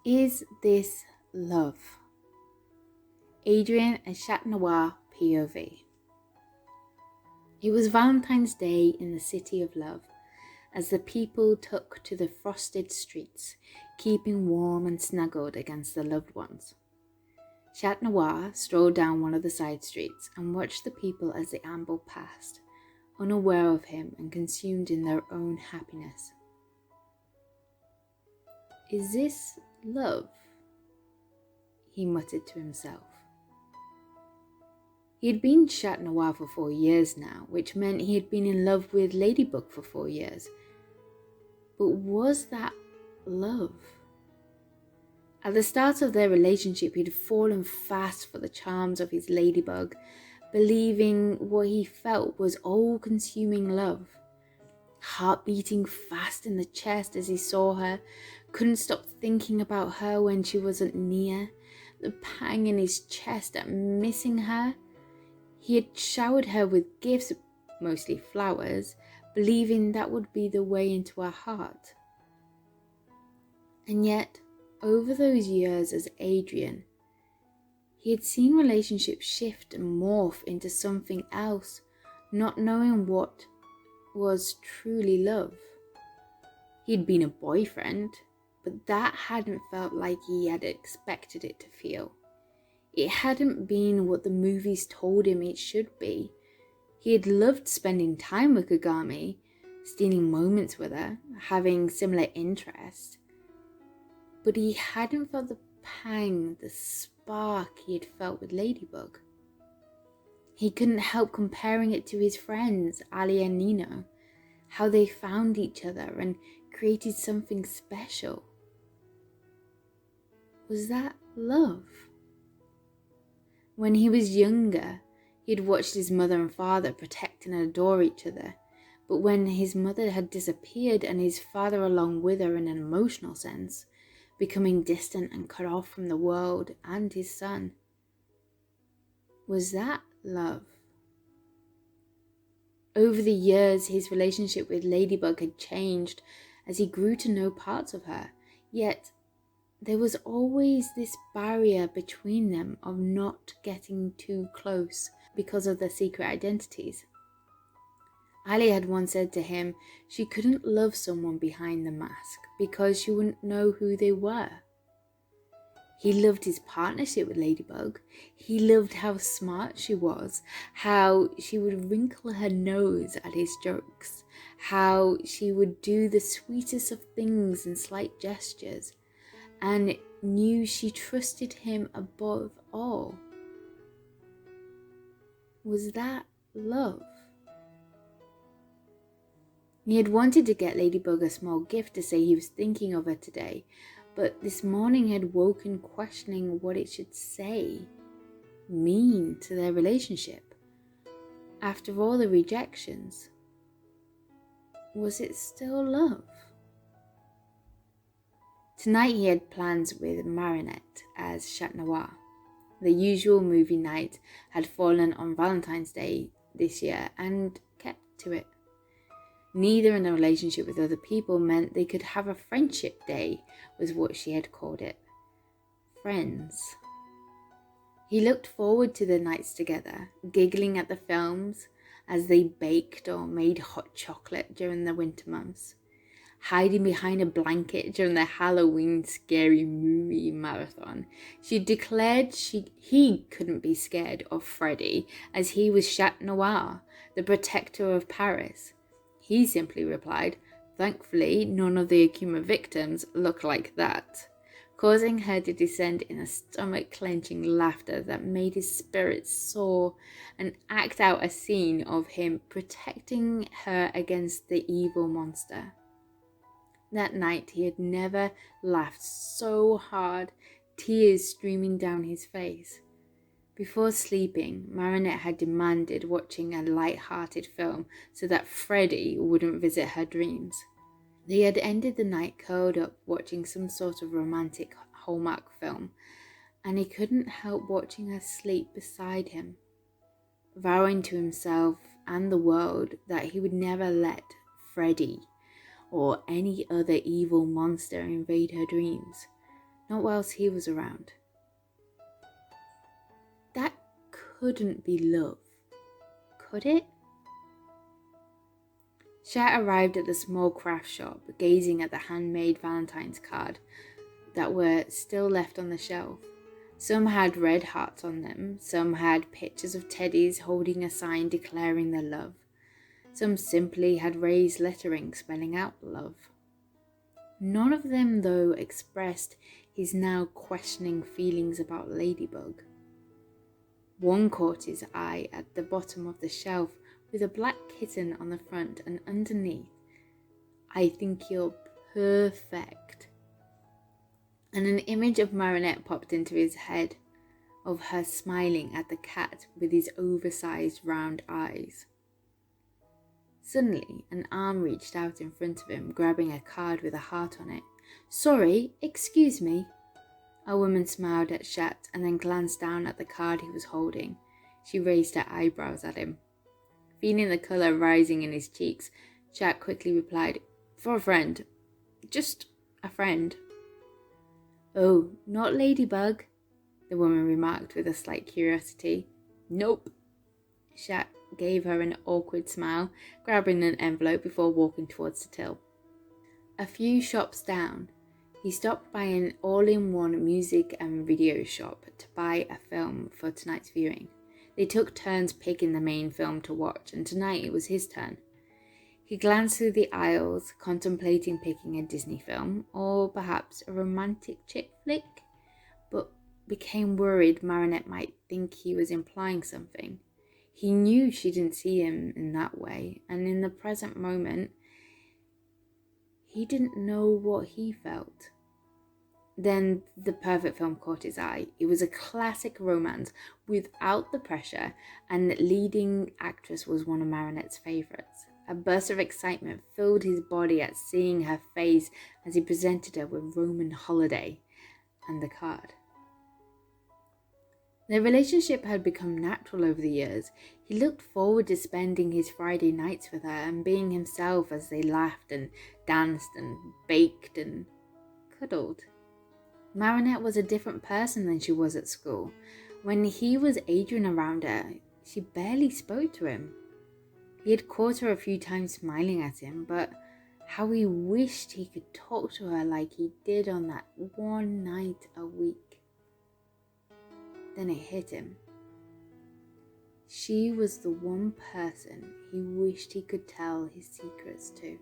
Is this love? Adrian and Chat Noir POV. It was Valentine's Day in the City of Love, as the people took to the frosted streets, keeping warm and snuggled against their loved ones. Chat Noir strolled down one of the side streets and watched the people as they ambled past, unaware of him and consumed in their own happiness. Is this love? He muttered to himself. He had been Chat Noir for 4 years now, which meant he had been in love with Ladybug for 4 years. But was that love? At the start of their relationship, he had fallen fast for the charms of his Ladybug, believing what he felt was all-consuming love. Heart beating fast in the chest as he saw her, couldn't stop thinking about her when she wasn't near, the pang in his chest at missing her. He had showered her with gifts, mostly flowers, believing that would be the way into her heart. And yet, over those years as Adrian, he had seen relationships shift and morph into something else, not knowing what was truly love. He'd been a boyfriend, but that hadn't felt like he had expected it to feel. It hadn't been what the movies told him it should be. He had loved spending time with Kagami, stealing moments with her, having similar interests. But he hadn't felt the pang, the spark he had felt with Ladybug. He couldn't help comparing it to his friends, Ali and Nino, how they found each other and created something special. Was that love? When he was younger, he had watched his mother and father protect and adore each other, but when his mother had disappeared and his father along with her in an emotional sense, becoming distant and cut off from the world and his son, was that love? Over the years, his relationship with Ladybug had changed as he grew to know parts of her, yet there was always this barrier between them of not getting too close because of their secret identities. Ali had once said to him she couldn't love someone behind the mask because she wouldn't know who they were. He loved his partnership with Ladybug. He loved how smart she was, how she would wrinkle her nose at his jokes, how she would do the sweetest of things and slight gestures, and knew she trusted him above all. Was that love? He had wanted to get Ladybug a small gift to say he was thinking of her today, but this morning had woken questioning what it should say, mean to their relationship. After all the rejections, was it still love? Tonight he had plans with Marinette as Chat Noir. The usual movie night had fallen on Valentine's Day this year and kept to it. Neither in a relationship with other people meant they could have a friendship day, was what she had called it. Friends. He looked forward to the nights together, giggling at the films as they baked or made hot chocolate during the winter months, hiding behind a blanket during the Halloween scary movie marathon. She declared he couldn't be scared of Freddy as he was Chat Noir, the protector of Paris. He simply replied, "Thankfully, none of the Akuma victims look like that," causing her to descend in a stomach-clenching laughter that made his spirits soar and act out a scene of him protecting her against the evil monster. That night he had never laughed so hard, tears streaming down his face. Before sleeping, Marinette had demanded watching a light-hearted film so that Freddy wouldn't visit her dreams. They had ended the night curled up watching some sort of romantic Hallmark film, and he couldn't help watching her sleep beside him, vowing to himself and the world that he would never let Freddy or any other evil monster invade her dreams. not whilst he was around. That couldn't be love, could it? Chat arrived at the small craft shop, gazing at the handmade Valentine's card that were still left on the shelf. Some had red hearts on them, some had pictures of teddies holding a sign declaring their love. Some simply had raised lettering spelling out love. None of them, though, expressed his now questioning feelings about Ladybug. One caught his eye at the bottom of the shelf with a black kitten on the front, and underneath, "I think you're perfect." And an image of Marinette popped into his head, of her smiling at the cat with his oversized round eyes. Suddenly, an arm reached out in front of him, grabbing a card with a heart on it. "Sorry, excuse me." A woman smiled at Chat and then glanced down at the card he was holding. She raised her eyebrows at him. Feeling the colour rising in his cheeks, Chat quickly replied, "For a friend. Just a friend." "Oh, not Ladybug?" the woman remarked with a slight curiosity. "Nope." Chat gave her an awkward smile, grabbing an envelope before walking towards the till. A few shops down, he stopped by an all-in-one music and video shop to buy a film for tonight's viewing. They took turns picking the main film to watch, and tonight it was his turn. He glanced through the aisles, contemplating picking a Disney film, or perhaps a romantic chick flick, but became worried Marinette might think he was implying something. He knew she didn't see him in that way, and in the present moment, he didn't know what he felt. Then the perfect film caught his eye. It was a classic romance without the pressure, and the leading actress was one of Marinette's favourites. A burst of excitement filled his body at seeing her face as he presented her with Roman Holiday and the card. Their relationship had become natural over the years. He looked forward to spending his Friday nights with her and being himself as they laughed and danced and baked and cuddled. Marinette was a different person than she was at school. When he was Adrian around her, she barely spoke to him. He had caught her a few times smiling at him, but how he wished he could talk to her like he did on that one night a week. Then it hit him. She was the one person he wished he could tell his secrets to.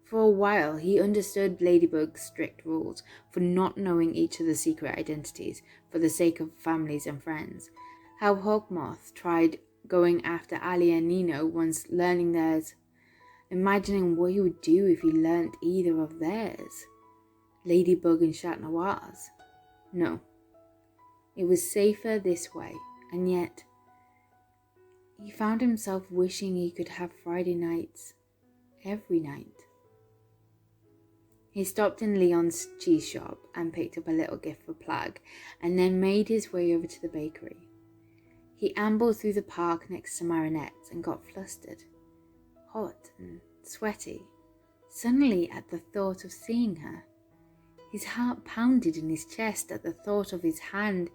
For a while, he understood Ladybug's strict rules for not knowing each other's secret identities for the sake of families and friends. How Hawkmoth tried going after Ali and Nino once learning theirs, imagining what he would do if he learnt either of theirs. Ladybug and Chat Noir's. No. It was safer this way, and yet he found himself wishing he could have Friday nights every night. He stopped in Leon's cheese shop and picked up a little gift for Plag, and then made his way over to the bakery. He ambled through the park next to Marinette and got flustered, hot and sweaty, suddenly at the thought of seeing her. His heart pounded in his chest at the thought of his hand,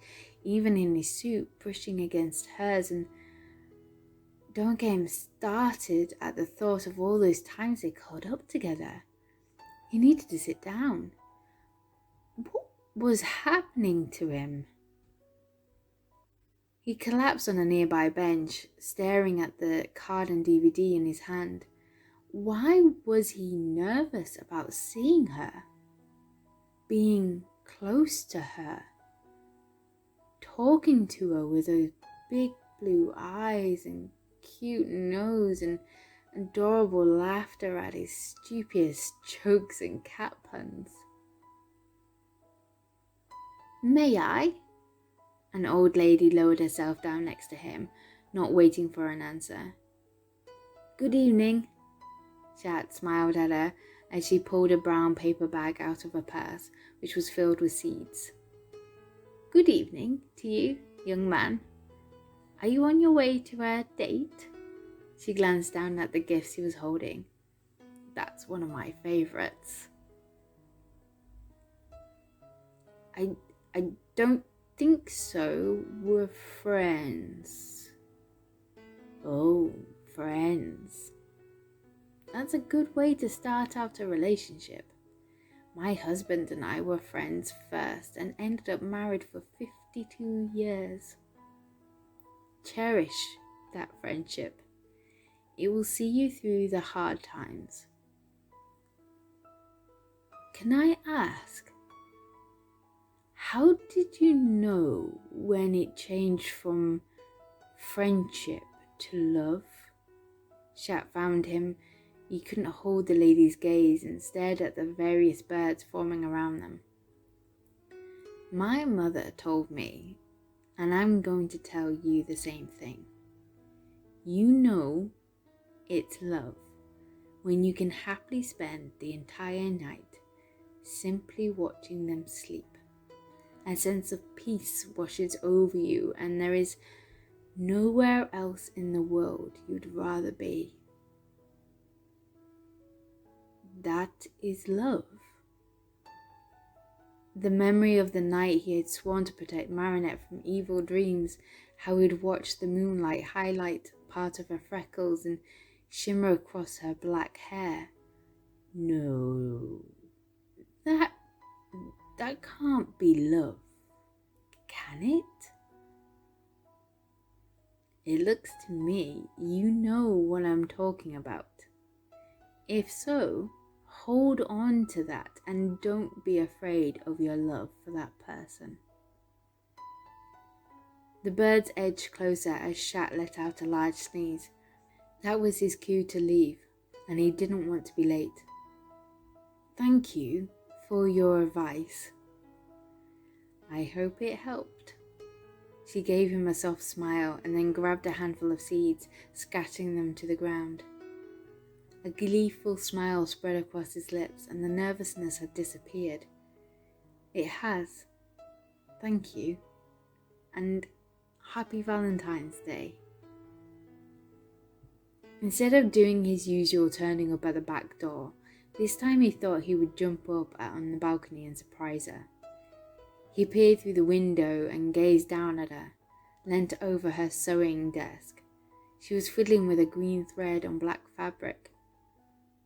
even in his suit, brushing against hers, and don't get him started at the thought of all those times they curled up together. He needed to sit down. What was happening to him? He collapsed on a nearby bench, staring at the card and DVD in his hand. Why was he nervous about seeing her? Being close to her? Talking to her with those big blue eyes and cute nose and adorable laughter at his stupidest jokes and cat puns. "May I?" An old lady lowered herself down next to him, not waiting for an answer. "Good evening." Chat smiled at her as she pulled a brown paper bag out of her purse, which was filled with seeds. "Good evening to you, young man. Are you on your way to a date?" She glanced down at the gifts he was holding. "That's one of my favourites." I don't think so. We're friends. Oh, friends. That's a good way to start out a relationship. My husband and I were friends first and ended up married for 52 years. Cherish that friendship. It will see you through the hard times. Can I ask, how did you know when it changed from friendship to love? Chat found him. He couldn't hold the lady's gaze and stared at the various birds forming around them. My mother told me, and I'm going to tell you the same thing. You know it's love when you can happily spend the entire night simply watching them sleep. A sense of peace washes over you, and there is nowhere else in the world you'd rather be. That is love. The memory of the night he had sworn to protect Marinette from evil dreams, how he'd watched the moonlight highlight part of her freckles and shimmer across her black hair. No, that can't be love, can it? It looks to me you know what I'm talking about. If so, hold on to that and don't be afraid of your love for that person. The birds edged closer as Chat let out a large sneeze. That was his cue to leave, and he didn't want to be late. Thank you for your advice. I hope it helped. She gave him a soft smile and then grabbed a handful of seeds, scattering them to the ground. A gleeful smile spread across his lips and the nervousness had disappeared. It has. Thank you. And happy Valentine's Day. Instead of doing his usual turning up at the back door, this time he thought he would jump up on the balcony and surprise her. He peered through the window and gazed down at her, leant over her sewing desk. She was fiddling with a green thread on black fabric.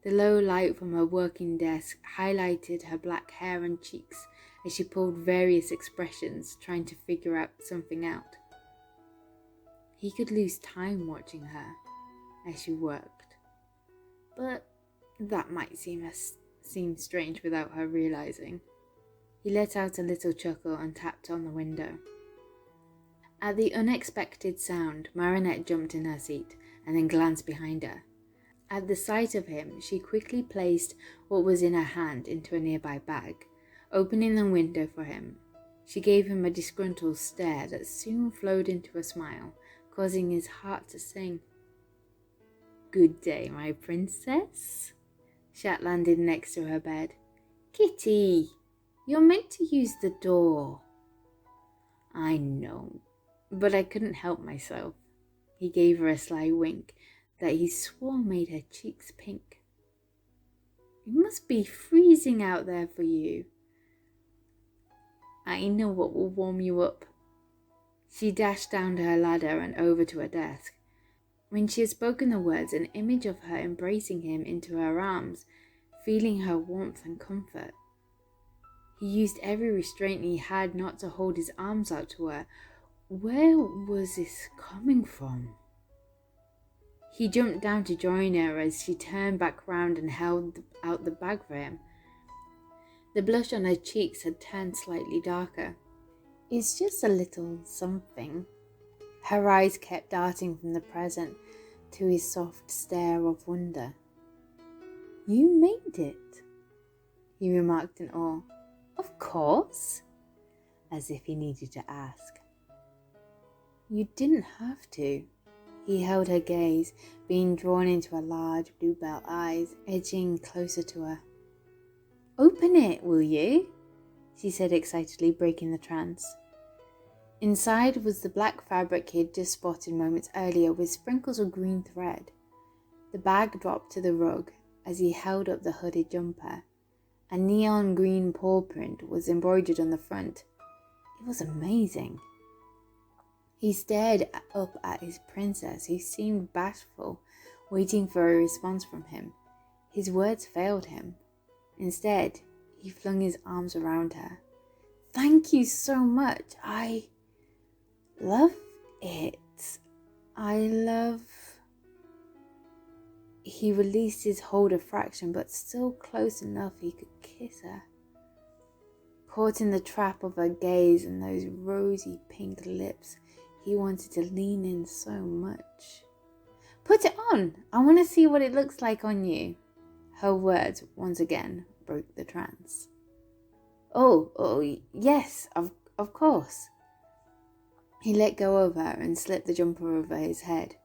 The low light from her working desk highlighted her black hair and cheeks as she pulled various expressions, trying to figure out something out. He could lose time watching her as she worked, but that might seem strange without her realizing. He let out a little chuckle and tapped on the window. At the unexpected sound, Marinette jumped in her seat and then glanced behind her. At the sight of him, she quickly placed what was in her hand into a nearby bag. Opening the window for him, she gave him a disgruntled stare that soon flowed into a smile, causing his heart to sing. Good day, my princess. Chat landed next to her bed. Kitty, you're meant to use the door. I know, but I couldn't help myself. He gave her a sly wink that he swore made her cheeks pink. It must be freezing out there for you. I know what will warm you up. She dashed down to her ladder and over to her desk. When she had spoken the words, an image of her embracing him into her arms, feeling her warmth and comfort. He used every restraint he had not to hold his arms out to her. Where was this coming from? He jumped down to join her as she turned back round and held out the bag for him. The blush on her cheeks had turned slightly darker. It's just a little something. Her eyes kept darting from the present to his soft stare of wonder. You made it, he remarked in awe. Of course, as if he needed to ask. You didn't have to. He held her gaze, being drawn into her large bluebell eyes, edging closer to her. Open it, will you? She said excitedly, breaking the trance. Inside was the black fabric he had just spotted moments earlier with sprinkles of green thread. The bag dropped to the rug as he held up the hooded jumper, A neon green paw print was embroidered on the front. It was amazing. He stared up at his princess, who seemed bashful, waiting for a response from him. His words failed him. Instead, he flung his arms around her. "Thank you so much. I love it. I love..." He released his hold a fraction, but still close enough he could kiss her. Caught in the trap of her gaze and those rosy pink lips, he wanted to lean in so much. "Put it on! I want to see what it looks like on you." Her words once again broke the trance. Oh, yes, of course." He let go of her and slipped the jumper over his head.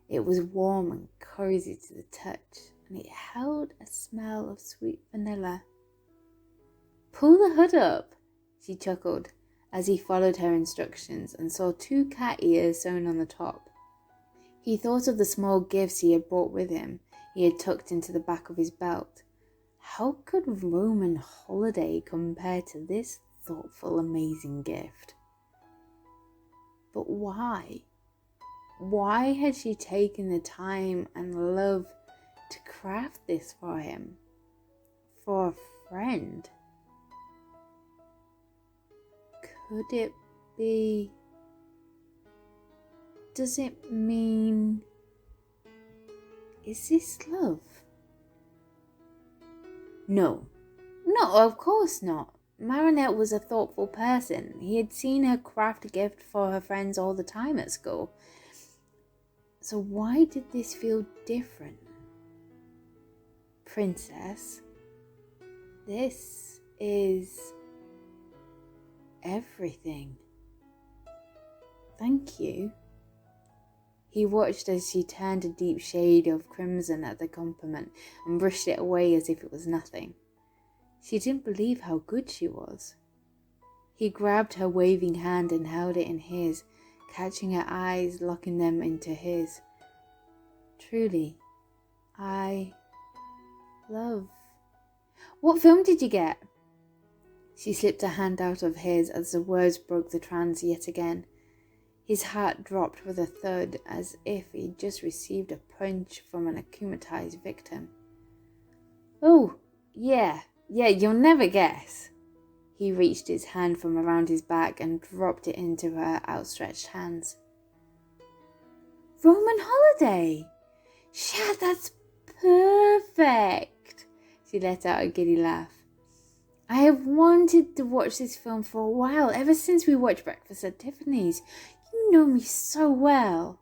It was warm and cozy to the touch, and it held a smell of sweet vanilla. "Pull the hood up," she chuckled, as he followed her instructions and saw 2 cat ears sewn on the top. He thought of the small gifts he had brought with him, he had tucked into the back of his belt. How could Roman holiday compare to this thoughtful, amazing gift? But why? Why had she taken the time and love to craft this for him? For a friend? Could it be... Does it mean... Is this love? No, of course not. Marinette was a thoughtful person. He had seen her craft a gift for her friends all the time at school. So why did this feel different? "Princess, this is everything. Thank you." He watched as she turned a deep shade of crimson at the compliment and brushed it away as if it was nothing. She didn't believe how good she was. He grabbed her waving hand and held it in his, catching her eyes, locking them into his. "Truly, I love..." "What film did you get?" She slipped a hand out of his as the words broke the trance yet again. His heart dropped with a thud, as if he'd just received a punch from an akumatized victim. "Oh, yeah, you'll never guess." He reached his hand from around his back and dropped it into her outstretched hands. "Roman holiday! Chat, that's perfect!" She let out a giddy laugh. "I have wanted to watch this film for a while, ever since we watched Breakfast at Tiffany's. You know me so well."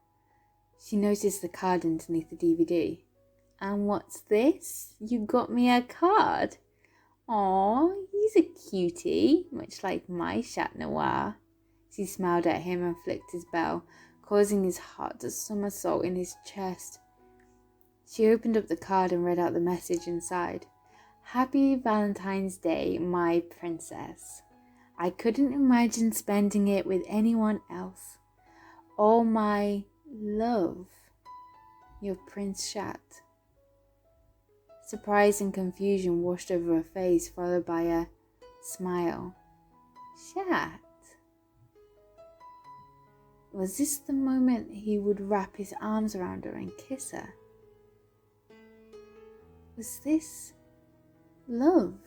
She noticed the card underneath the DVD. "And what's this? You got me a card? Aw, he's a cutie, much like my Chat Noir." She smiled at him and flicked his bell, causing his heart to somersault in his chest. She opened up the card and read out the message inside. "Happy Valentine's Day, my princess. I couldn't imagine spending it with anyone else. All my love, your Prince Chat." Surprise and confusion washed over her face, followed by a smile. Chat? Was this the moment he would wrap his arms around her and kiss her? Was this love?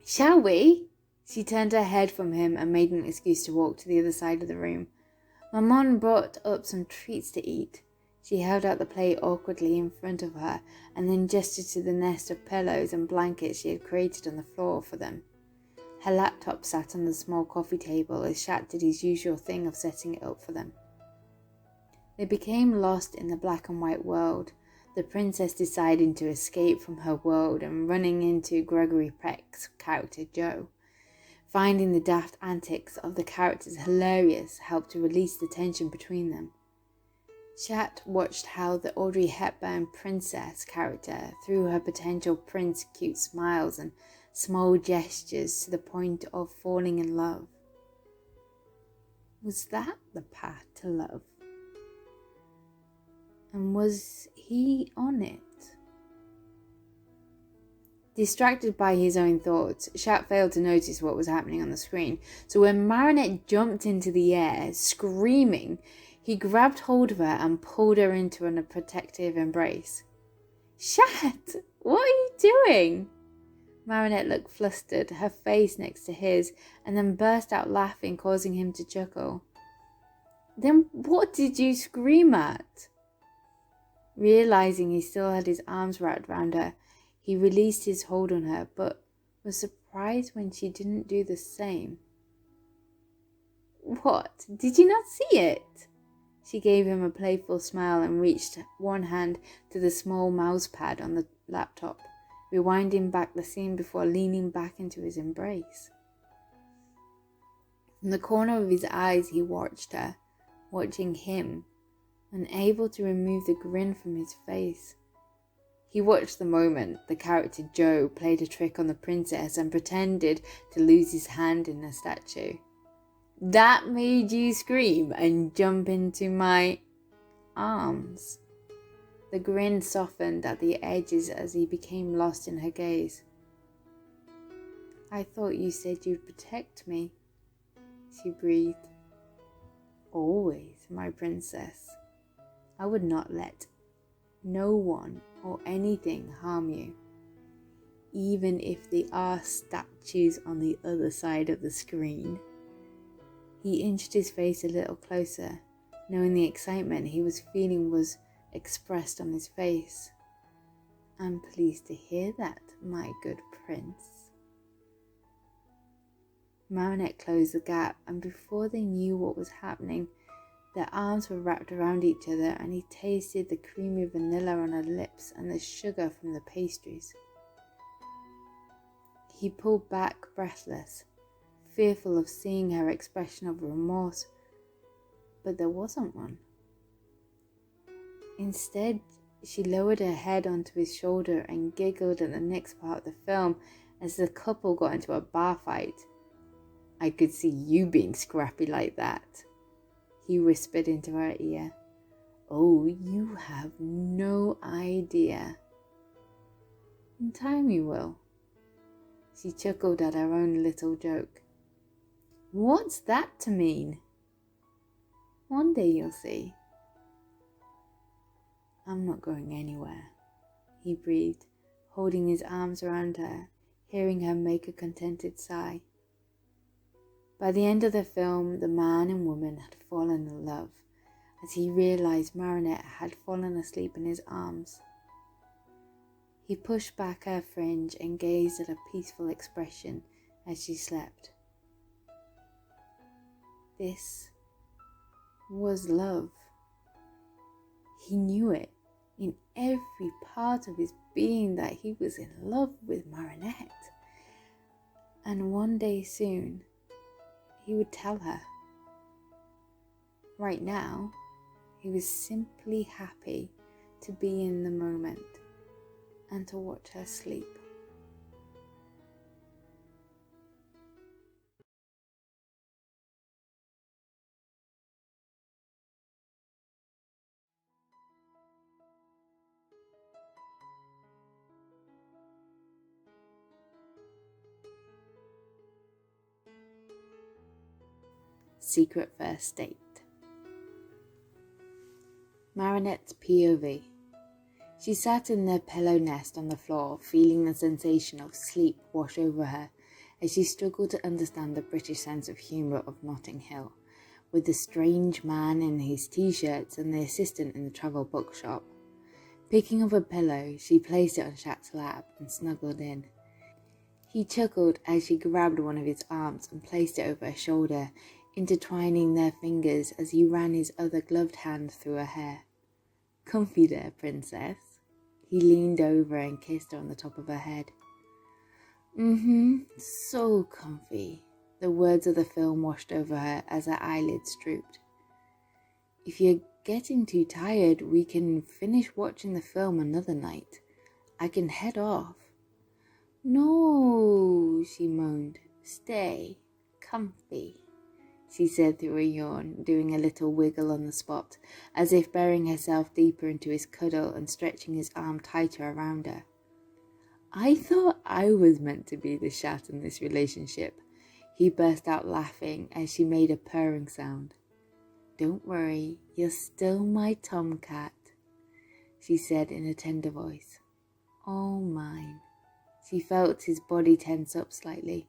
"Shall we?" She turned her head from him and made an excuse to walk to the other side of the room. Maman brought up some treats to eat. She held out the plate awkwardly in front of her and then gestured to the nest of pillows and blankets she had created on the floor for them. Her laptop sat on the small coffee table as Chat did his usual thing of setting it up for them. They became lost in the black and white world, the princess deciding to escape from her world and running into Gregory Peck's character Joe. Finding the daft antics of the characters hilarious helped to release the tension between them. Chat watched how the Audrey Hepburn princess character threw her potential prince cute smiles and small gestures to the point of falling in love. Was that the path to love? And was he on it? Distracted by his own thoughts, Chat failed to notice what was happening on the screen. So when Marinette jumped into the air, screaming, he grabbed hold of her and pulled her into a protective embrace. "Chat, what are you doing?" Marinette looked flustered, her face next to his, and then burst out laughing, causing him to chuckle. "Then what did you scream at?" Realizing he still had his arms wrapped around her, he released his hold on her, but was surprised when she didn't do the same. "What? Did you not see it?" She gave him a playful smile and reached one hand to the small mouse pad on the laptop, rewinding back the scene before leaning back into his embrace. From the corner of his eyes, he watched her, watching him, unable to remove the grin from his face. He watched the moment the character Joe played a trick on the princess and pretended to lose his hand in a statue. "That made you scream and jump into my arms." The grin softened at the edges as he became lost in her gaze. "I thought you said you'd protect me," she breathed. "Always, my princess. I would not let no one or anything harm you, even if they are statues on the other side of the screen." He inched his face a little closer, knowing the excitement he was feeling was expressed on his face. "I'm pleased to hear that, my good prince." Marinette closed the gap, and before they knew what was happening, their arms were wrapped around each other, and he tasted the creamy vanilla on her lips and the sugar from the pastries. He pulled back breathless, fearful of seeing her expression of remorse, but there wasn't one. Instead, she lowered her head onto his shoulder and giggled at the next part of the film as the couple got into a bar fight. "I could see you being scrappy like that," he whispered into her ear. "Oh, you have no idea." "In time you will." She chuckled at her own little joke. "What's that to mean?" "One day you'll see." "I'm not going anywhere," he breathed, holding his arms around her, hearing her make a contented sigh. By the end of the film, the man and woman had fallen in love, as he realized Marinette had fallen asleep in his arms. He pushed back her fringe and gazed at her peaceful expression as she slept. This was love. He knew it in every part of his being that he was in love with Marinette. And one day soon, he would tell her. Right now, he was simply happy to be in the moment and to watch her sleep. Secret First Date. Marinette's POV. She sat in their pillow nest on the floor, feeling the sensation of sleep wash over her as she struggled to understand the British sense of humour of Notting Hill, with the strange man in his t-shirts and the assistant in the travel bookshop. Picking up a pillow, she placed it on Chat's lap and snuggled in. He chuckled as she grabbed one of his arms and placed it over her shoulder, intertwining their fingers as he ran his other gloved hand through her hair. "Comfy there, princess." He leaned over and kissed her on the top of her head. So comfy." The words of the film washed over her as her eyelids drooped. "If you're getting too tired, we can finish watching the film another night. I can head off." "No," she moaned. "Stay. Comfy," she said through a yawn, doing a little wiggle on the spot, as if burying herself deeper into his cuddle and stretching his arm tighter around her. I thought I was meant to be the chat in this relationship. He burst out laughing as she made a purring sound. Don't worry, you're still my tomcat, she said in a tender voice. All mine. She felt his body tense up slightly.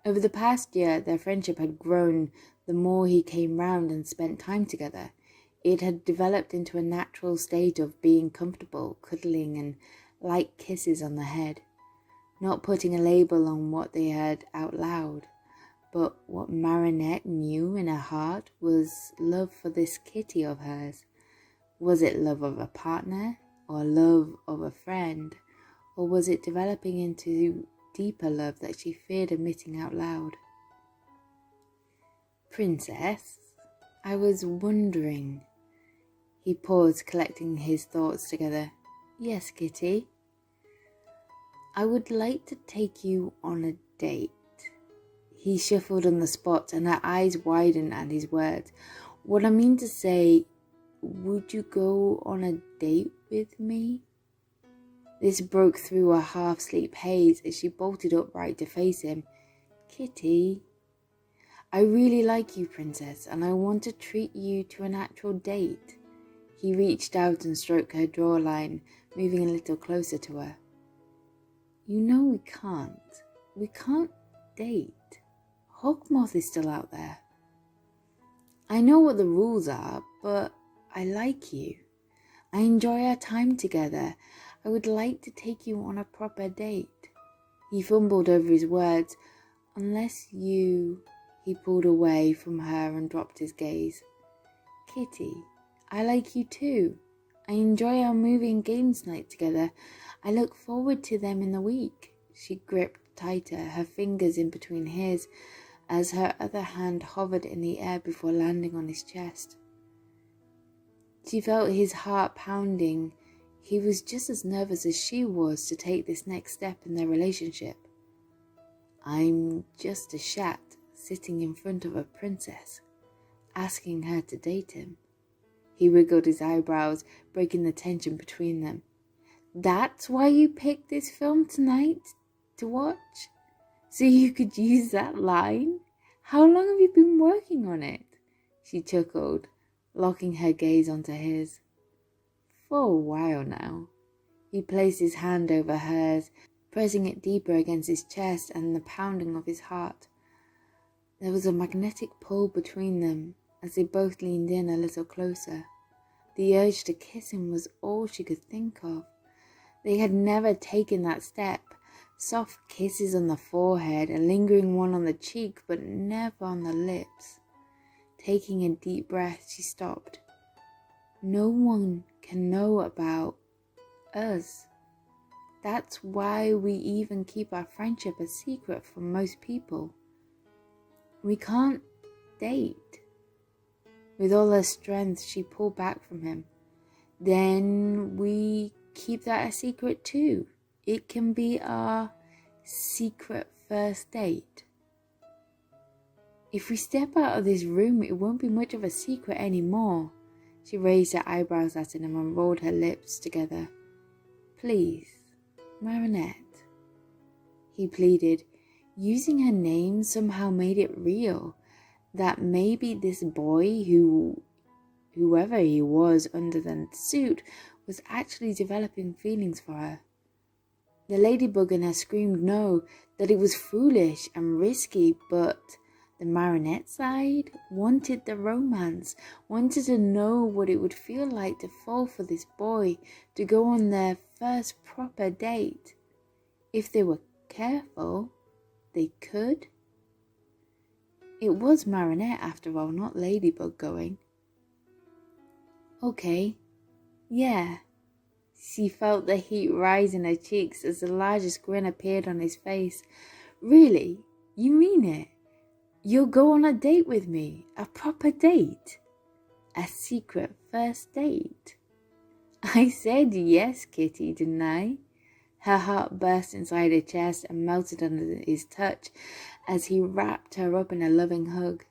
Over the past year, their friendship had grown the more he came round and spent time together. It had developed into a natural state of being comfortable, cuddling and light kisses on the head, not putting a label on what they had out loud. But what Marinette knew in her heart was love for this kitty of hers. Was it love of a partner, or love of a friend, or was it developing into deeper love that she feared admitting out loud? Princess, I was wondering. He paused, collecting his thoughts together. Yes, kitty. I would like to take you on a date. He shuffled on the spot and her eyes widened at his words. What I mean to say, would you go on a date with me? This broke through a half-sleep haze as she bolted upright to face him. Kitty, I really like you, Princess, and I want to treat you to an actual date. He reached out and stroked her jawline, moving a little closer to her. You know we can't. We can't date. Hawkmoth is still out there. I know what the rules are, but I like you. I enjoy our time together. I would like to take you on a proper date. He fumbled over his words. Unless you... He pulled away from her and dropped his gaze. Kitty, I like you too. I enjoy our movie and games night together. I look forward to them in the week. She gripped tighter, her fingers in between his, as her other hand hovered in the air before landing on his chest. She felt his heart pounding. He was just as nervous as she was to take this next step in their relationship. I'm just a chat sitting in front of a princess, asking her to date him. He wiggled his eyebrows, breaking the tension between them. That's why you picked this film tonight to watch? So you could use that line? How long have you been working on it? She chuckled, locking her gaze onto his. For a while now. He placed his hand over hers, pressing it deeper against his chest and the pounding of his heart. There was a magnetic pull between them as they both leaned in a little closer. The urge to kiss him was all she could think of. They had never taken that step. Soft kisses on the forehead, a lingering one on the cheek, but never on the lips. Taking a deep breath, she stopped. No one can know about us. That's why we even keep our friendship a secret from most people. We can't date. With all her strength, she pulled back from him. Then we keep that a secret too. It can be our secret first date. If we step out of this room, it won't be much of a secret anymore. She raised her eyebrows at him and rolled her lips together. Please, Marinette, he pleaded. Using her name somehow made it real. That maybe this boy, whoever he was under the suit, was actually developing feelings for her. The Ladybug in her screamed no, that it was foolish and risky, but the Marinette side wanted the romance, wanted to know what it would feel like to fall for this boy, to go on their first proper date. If they were careful, they could. It was Marinette after all, not Ladybug going. Okay, yeah. She felt the heat rise in her cheeks as the largest grin appeared on his face. Really? You mean it? You'll go on a date with me? A proper date? A secret first date? I said yes, Kitty, didn't I? Her heart burst inside her chest and melted under his touch as he wrapped her up in a loving hug.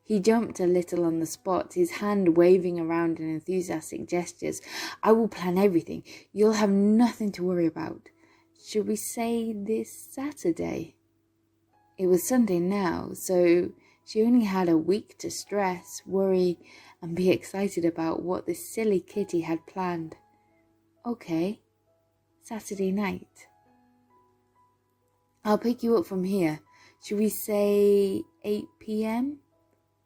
He jumped a little on the spot, his hand waving around in enthusiastic gestures. I will plan everything. You'll have nothing to worry about. Should we say this Saturday? It was Sunday now, so she only had a week to stress, worry, and be excited about what this silly kitty had planned. Okay, Saturday night. I'll pick you up from here. Should we say 8 p.m.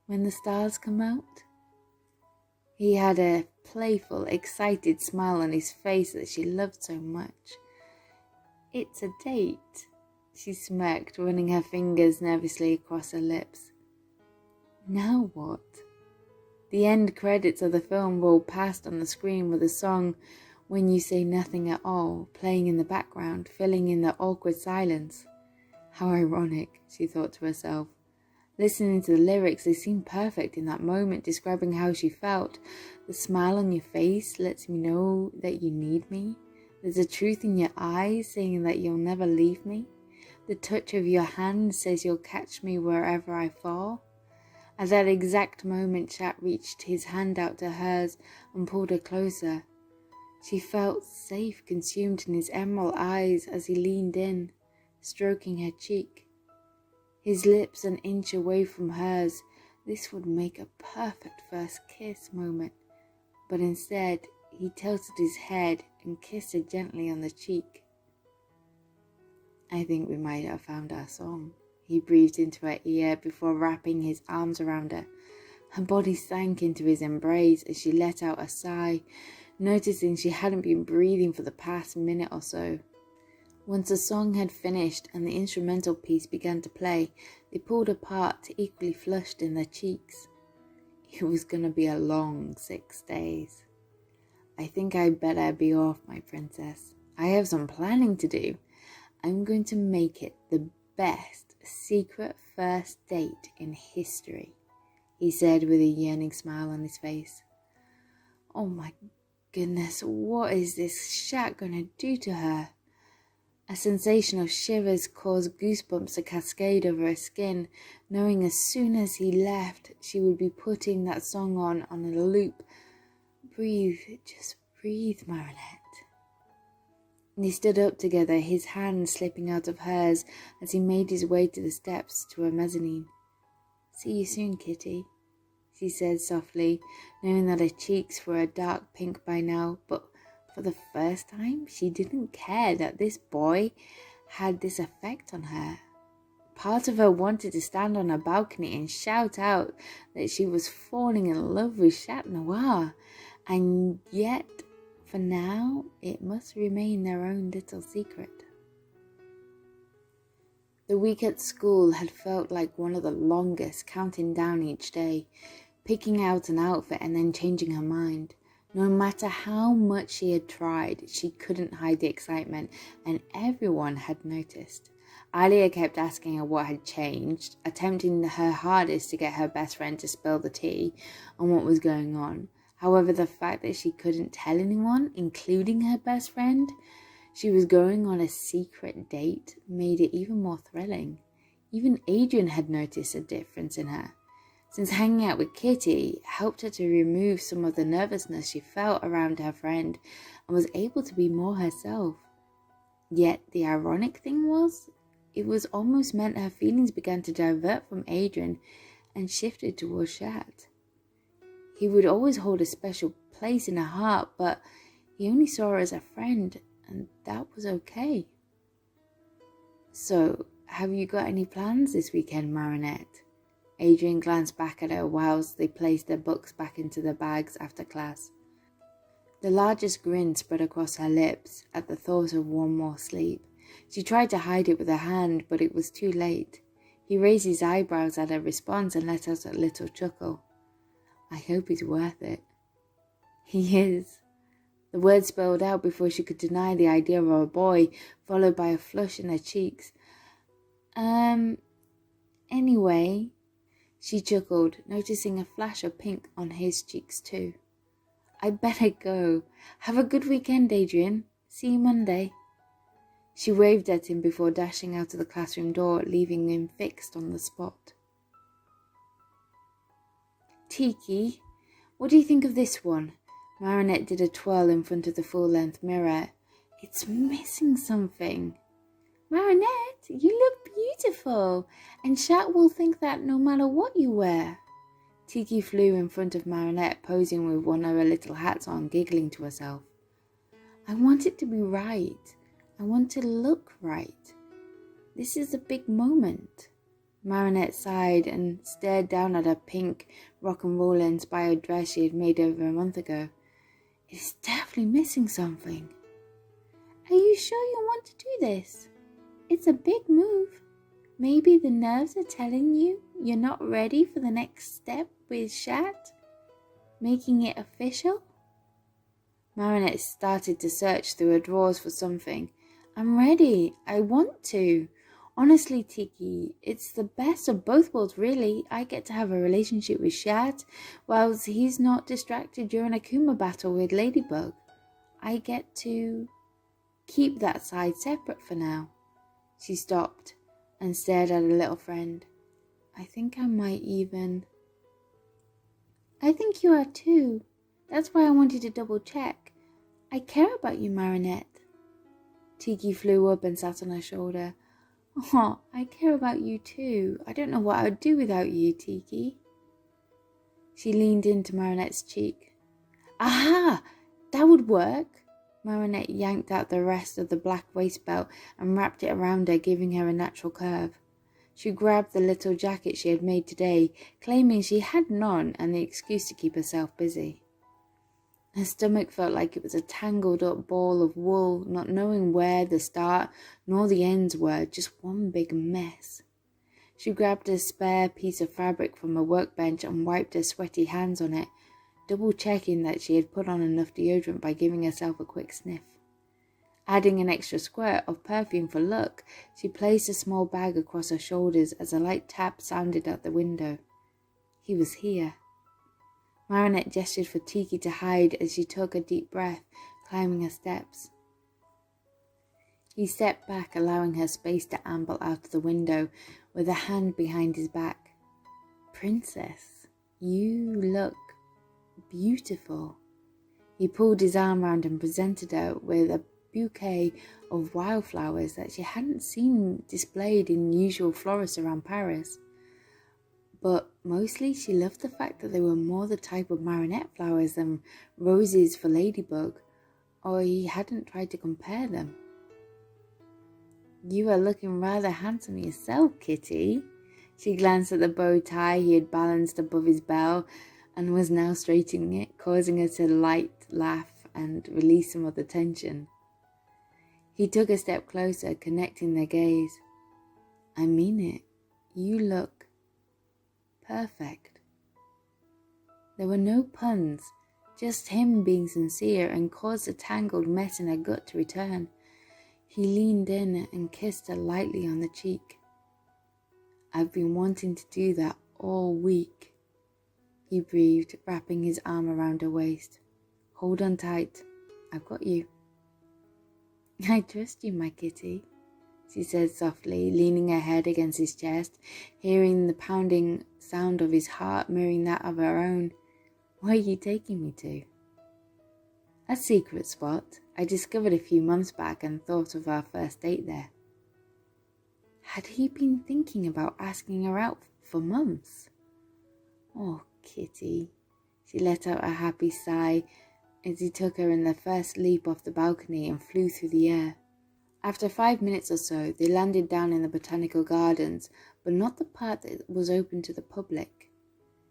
when the stars come out? He had a playful, excited smile on his face that she loved so much. It's a date, she smirked, running her fingers nervously across her lips. Now what? The end credits of the film rolled past on the screen with a song, When You Say Nothing at All, playing in the background, filling in the awkward silence. How ironic, she thought to herself. Listening to the lyrics, they seemed perfect in that moment, describing how she felt. The smile on your face lets me know that you need me. There's a truth in your eyes saying that you'll never leave me. The touch of your hand says you'll catch me wherever I fall. At that exact moment, Chat reached his hand out to hers and pulled her closer. She felt safe, consumed in his emerald eyes as he leaned in, stroking her cheek. His lips an inch away from hers. This would make a perfect first kiss moment, but instead he tilted his head and kissed her gently on the cheek. I think we might have found our song, he breathed into her ear before wrapping his arms around her. Her body sank into his embrace as she let out a sigh, noticing she hadn't been breathing for the past minute or so. Once the song had finished and the instrumental piece began to play, they pulled apart, equally flushed in their cheeks. It was going to be a long 6 days. I think I'd better be off, my princess. I have some planning to do. I'm going to make it the best secret first date in history, he said with a yearning smile on his face. Oh my goodness, what is this Chat gonna do to her? A sensation of shivers caused goosebumps to cascade over her skin, knowing as soon as he left, she would be putting that song on a loop. Breathe, just breathe, Marinette. They stood up together, his hand slipping out of hers as he made his way to the steps to her mezzanine. See you soon, kitty, she said softly, knowing that her cheeks were a dark pink by now, but for the first time, she didn't care that this boy had this effect on her. Part of her wanted to stand on a balcony and shout out that she was falling in love with Chat Noir, and yet, for now, it must remain their own little secret. The week at school had felt like one of the longest, counting down each day, picking out an outfit and then changing her mind. No matter how much she had tried, she couldn't hide the excitement, and everyone had noticed. Alia kept asking her what had changed, attempting her hardest to get her best friend to spill the tea on what was going on. However, the fact that she couldn't tell anyone, including her best friend, she was going on a secret date, made it even more thrilling. Even Adrian had noticed a difference in her, since hanging out with Kitty helped her to remove some of the nervousness she felt around her friend and was able to be more herself. Yet the ironic thing was, it was almost meant her feelings began to divert from Adrian and shifted towards Chat. He would always hold a special place in her heart, but he only saw her as a friend, and that was okay. So, have you got any plans this weekend, Marinette? Adrian glanced back at her whilst they placed their books back into their bags after class. The largest grin spread across her lips at the thought of one more sleep. She tried to hide it with her hand, but it was too late. He raised his eyebrows at her response and let out a little chuckle. I hope he's worth it. He is. The words spelled out before she could deny the idea of a boy, followed by a flush in her cheeks. Anyway, she chuckled, noticing a flash of pink on his cheeks too. I'd better go. Have a good weekend, Adrian. See you Monday. She waved at him before dashing out of the classroom door, leaving him fixed on the spot. Tiki, what do you think of this one? Marinette did a twirl in front of the full-length mirror. It's missing something. Marinette, you look beautiful, and Chat will think that no matter what you wear. Tiki flew in front of Marinette, posing with one of her little hats on, giggling to herself. I want it to be right. I want to look right. This is a big moment. Marinette sighed and stared down at her pink rock and roll inspired dress she had made over a month ago. It is definitely missing something. Are you sure you want to do this? It's a big move. Maybe the nerves are telling you you're not ready for the next step with Chat, making it official? Marinette started to search through her drawers for something. I'm ready. I want to. Honestly, Tiki, it's the best of both worlds, really. I get to have a relationship with Chat, whilst he's not distracted during a Kuma battle with Ladybug. I get to keep that side separate for now. She stopped and stared at her little friend. I think you are too. That's why I wanted to double check. I care about you, Marinette. Tiki flew up and sat on her shoulder. Oh, I care about you too. I don't know what I would do without you, Tiki. She leaned into Marinette's cheek. Aha! That would work. Marinette yanked out the rest of the black waist belt and wrapped it around her, giving her a natural curve. She grabbed the little jacket she had made today, claiming she had none and the excuse to keep herself busy. Her stomach felt like it was a tangled up ball of wool, not knowing where the start nor the ends were, just one big mess. She grabbed a spare piece of fabric from her workbench and wiped her sweaty hands on it, double-checking that she had put on enough deodorant by giving herself a quick sniff. Adding an extra squirt of perfume for luck, she placed a small bag across her shoulders as a light tap sounded out the window. He was here. Marinette gestured for Tiki to hide as she took a deep breath, climbing her steps. He stepped back, allowing her space to amble out of the window with a hand behind his back. Princess, you look beautiful. He pulled his arm round and presented her with a bouquet of wildflowers that she hadn't seen displayed in usual florists around Paris. But mostly she loved the fact that they were more the type of Marinette flowers than roses for Ladybug, or he hadn't tried to compare them. You are looking rather handsome yourself, Kitty. She glanced at the bow tie he had balanced above his bell and was now straightening it, causing her to light laugh and release some of the tension. He took a step closer, connecting their gaze. I mean it. You look perfect. There were no puns, just him being sincere, and caused a tangled mess in her gut to return. He leaned in and kissed her lightly on the cheek. I've been wanting to do that all week, he breathed, wrapping his arm around her waist. Hold on tight. I've got you. I trust you, my kitty, she said softly, leaning her head against his chest, hearing the pounding sound of his heart mirroring that of her own. Where are you taking me to? A secret spot I discovered a few months back and thought of our first date there. Had he been thinking about asking her out for months? Oh, Kitty. She let out a happy sigh as he took her in their first leap off the balcony and flew through the air. After 5 minutes or so, they landed down in the botanical gardens, but not the part that was open to the public.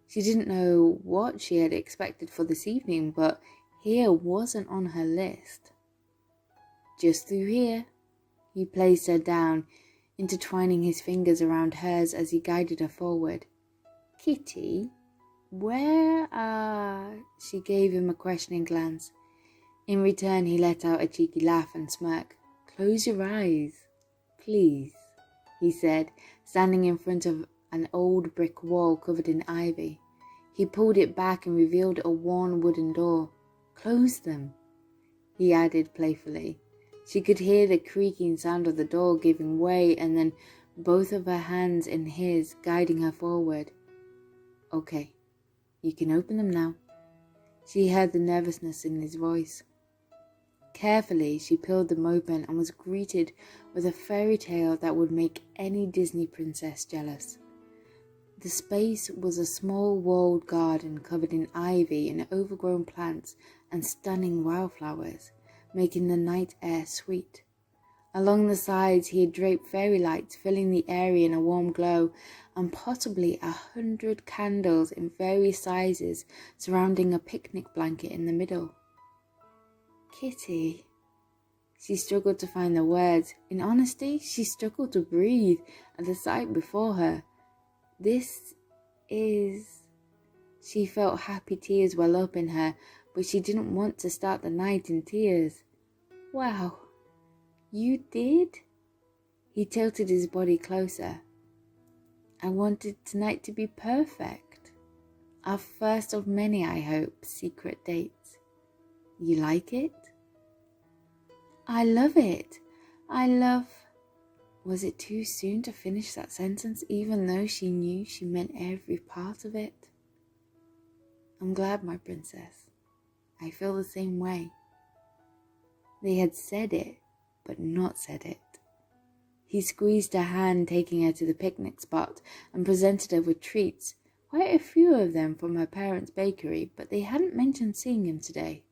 She didn't know what she had expected for this evening, but here wasn't on her list. Just through here. He placed her down, intertwining his fingers around hers as he guided her forward. Kitty, where are... She gave him a questioning glance. In return, he let out a cheeky laugh and smirk. Close your eyes, please, he said, standing in front of an old brick wall covered in ivy. He pulled it back and revealed a worn wooden door. Close them, he added playfully. She could hear the creaking sound of the door giving way and then both of her hands in his guiding her forward. Okay, you can open them now. She heard the nervousness in his voice. Carefully, she peeled them open and was greeted with a fairy tale that would make any Disney princess jealous. The space was a small walled garden covered in ivy and overgrown plants and stunning wildflowers, making the night air sweet. Along the sides he had draped fairy lights, filling the area in a warm glow, and possibly 100 candles in various sizes surrounding a picnic blanket in the middle. Kitty. She struggled to find the words. In honesty, she struggled to breathe at the sight before her. This is... She felt happy tears well up in her, but she didn't want to start the night in tears. Wow, you did? He tilted his body closer. I wanted tonight to be perfect. Our first of many, I hope, secret dates. You like it? I love it. Was it too soon to finish that sentence, even though she knew she meant every part of it? I'm glad, my princess. I feel the same way. They had said it, but not said it. He squeezed her hand, taking her to the picnic spot, and presented her with treats, quite a few of them from her parents' bakery, but they hadn't mentioned seeing him today.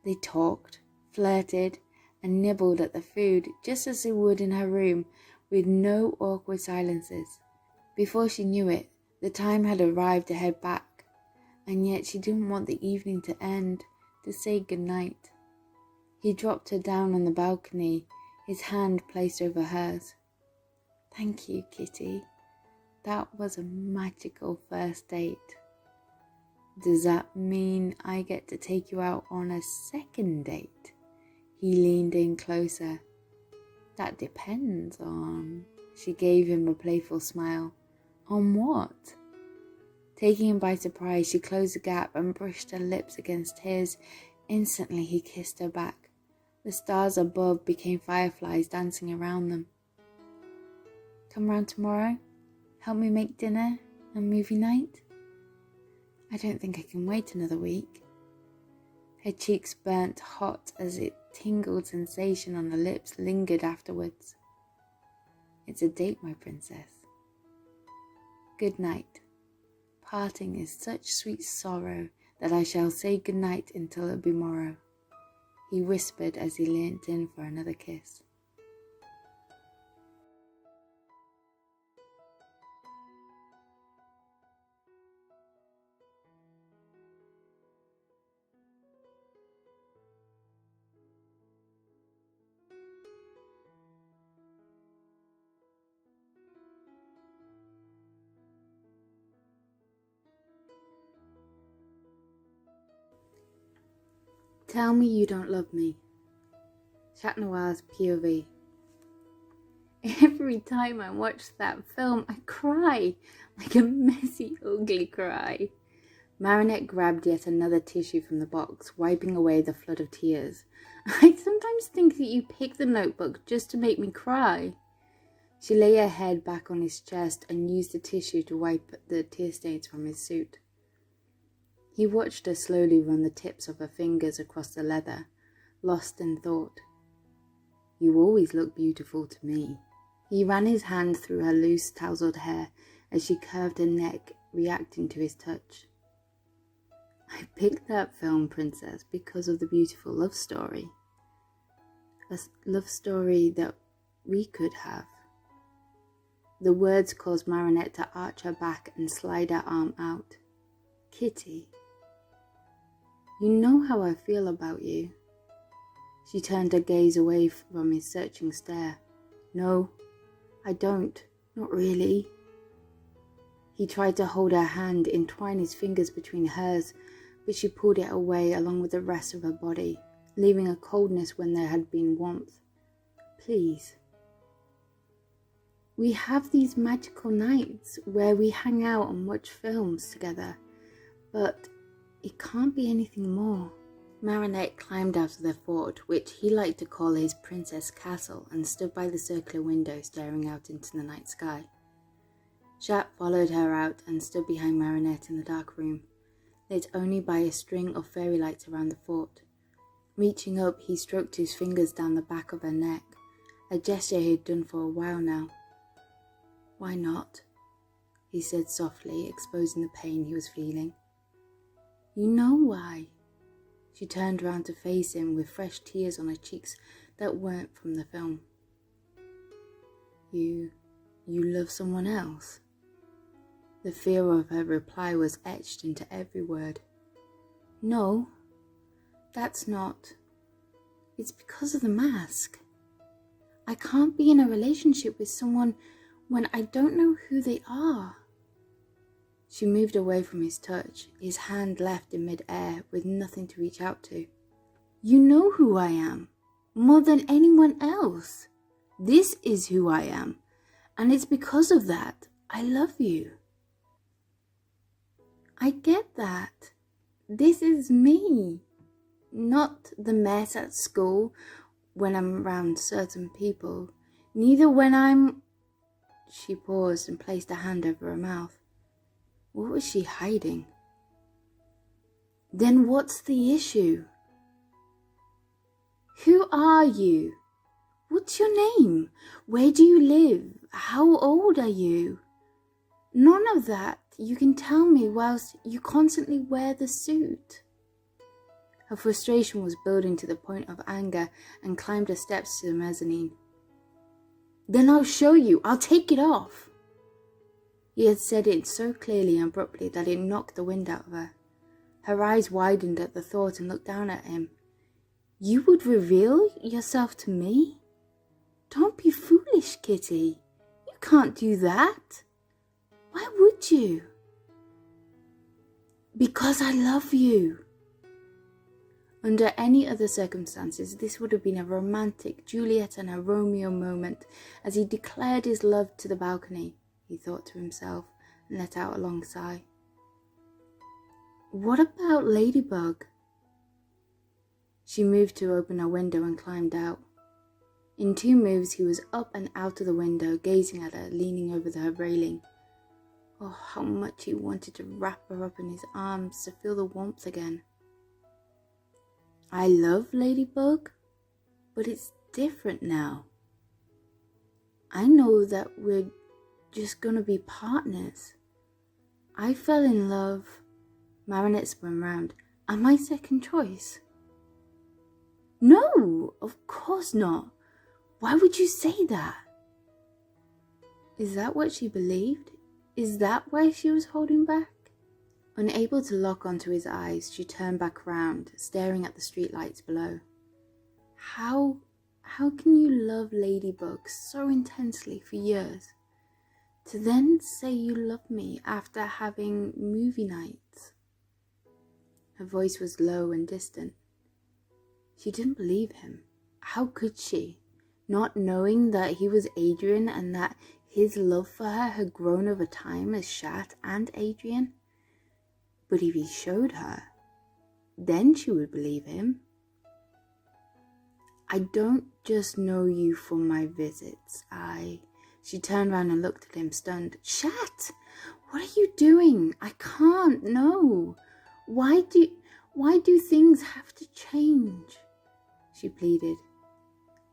They talked, flirted, and nibbled at the food just as they would in her room, with no awkward silences. Before she knew it, the time had arrived to head back, and yet she didn't want the evening to end, to say goodnight. He dropped her down on the balcony, his hand placed over hers. Thank you, Kitty. That was a magical first date. Does that mean I get to take you out on a second date? He leaned in closer. That depends on... She gave him a playful smile. On what? Taking him by surprise, she closed the gap and brushed her lips against his. Instantly, he kissed her back. The stars above became fireflies dancing around them. Come round tomorrow? Help me make dinner and movie night? I don't think I can wait another week. Her cheeks burnt hot as a tingled sensation on her lips lingered afterwards. It's a date, my princess. Good night. Parting is such sweet sorrow that I shall say good night until it be morrow, he whispered as he leant in for another kiss. Tell me you don't love me. Chat Noir's POV. Every time I watch that film, I cry, like a messy, ugly cry. Marinette grabbed yet another tissue from the box, wiping away the flood of tears. I sometimes think that you picked the notebook just to make me cry. She lay her head back on his chest and used the tissue to wipe the tear stains from his suit. He watched her slowly run the tips of her fingers across the leather, lost in thought. You always look beautiful to me. He ran his hand through her loose, tousled hair as she curved her neck, reacting to his touch. I picked that film, princess, because of the beautiful love story. A love story that we could have. The words caused Marinette to arch her back and slide her arm out. Kitty. You know how I feel about you. She turned her gaze away from his searching stare. No, I don't. Not really. He tried to hold her hand, entwine his fingers between hers, but she pulled it away along with the rest of her body, leaving a coldness when there had been warmth. Please. We have these magical nights where we hang out and watch films together, but it can't be anything more. Marinette climbed out of their fort, which he liked to call his princess castle, and stood by the circular window staring out into the night sky. Chat followed her out and stood behind Marinette in the dark room, lit only by a string of fairy lights around the fort. Reaching up, he stroked his fingers down the back of her neck, a gesture he had done for a while now. "Why not?" he said softly, exposing the pain he was feeling. "You know why." She turned round to face him with fresh tears on her cheeks that weren't from the film. You love someone else?" The fear of her reply was etched into every word. "No, that's not. It's because of the mask. I can't be in a relationship with someone when I don't know who they are." She moved away from his touch, his hand left in mid-air with nothing to reach out to. "You know who I am, more than anyone else. This is who I am, and it's because of that I love you." "I get that. This is me. Not the mess at school when I'm around certain people. Neither when I'm..." She paused and placed a hand over her mouth. What was she hiding? "Then what's the issue?" "Who are you? What's your name? Where do you live? How old are you? None of that you can tell me whilst you constantly wear the suit." Her frustration was building to the point of anger and climbed the steps to the mezzanine. "Then I'll show you. I'll take it off." He had said it so clearly and abruptly that it knocked the wind out of her. Her eyes widened at the thought and looked down at him. "You would reveal yourself to me? Don't be foolish, Kitty. You can't do that. Why would you?" "Because I love you." Under any other circumstances, this would have been a romantic Juliet and a Romeo moment as he declared his love to the balcony, he thought to himself, and let out a long sigh. What about Ladybug? She moved to open her window and climbed out. In 2 moves, he was up and out of the window, gazing at her, leaning over the railing. Oh, how much he wanted to wrap her up in his arms to feel the warmth again. I love Ladybug, but it's different now. I know that we're just gonna be partners. I fell in love. Marinette spun round. Am I second choice? No, of course not. Why would you say that? Is that what she believed? Is that why she was holding back? Unable to lock onto his eyes, she turned back round, staring at the streetlights below. How can you love Ladybug so intensely for years, to then say you love me after having movie nights? Her voice was low and distant. She didn't believe him. How could she, not knowing that he was Adrian and that his love for her had grown over time as Chat and Adrian? But if he showed her, then she would believe him. I don't just know you from my visits. She turned round and looked at him, stunned. Chat! What are you doing? I can't, no. Why do things have to change? She pleaded.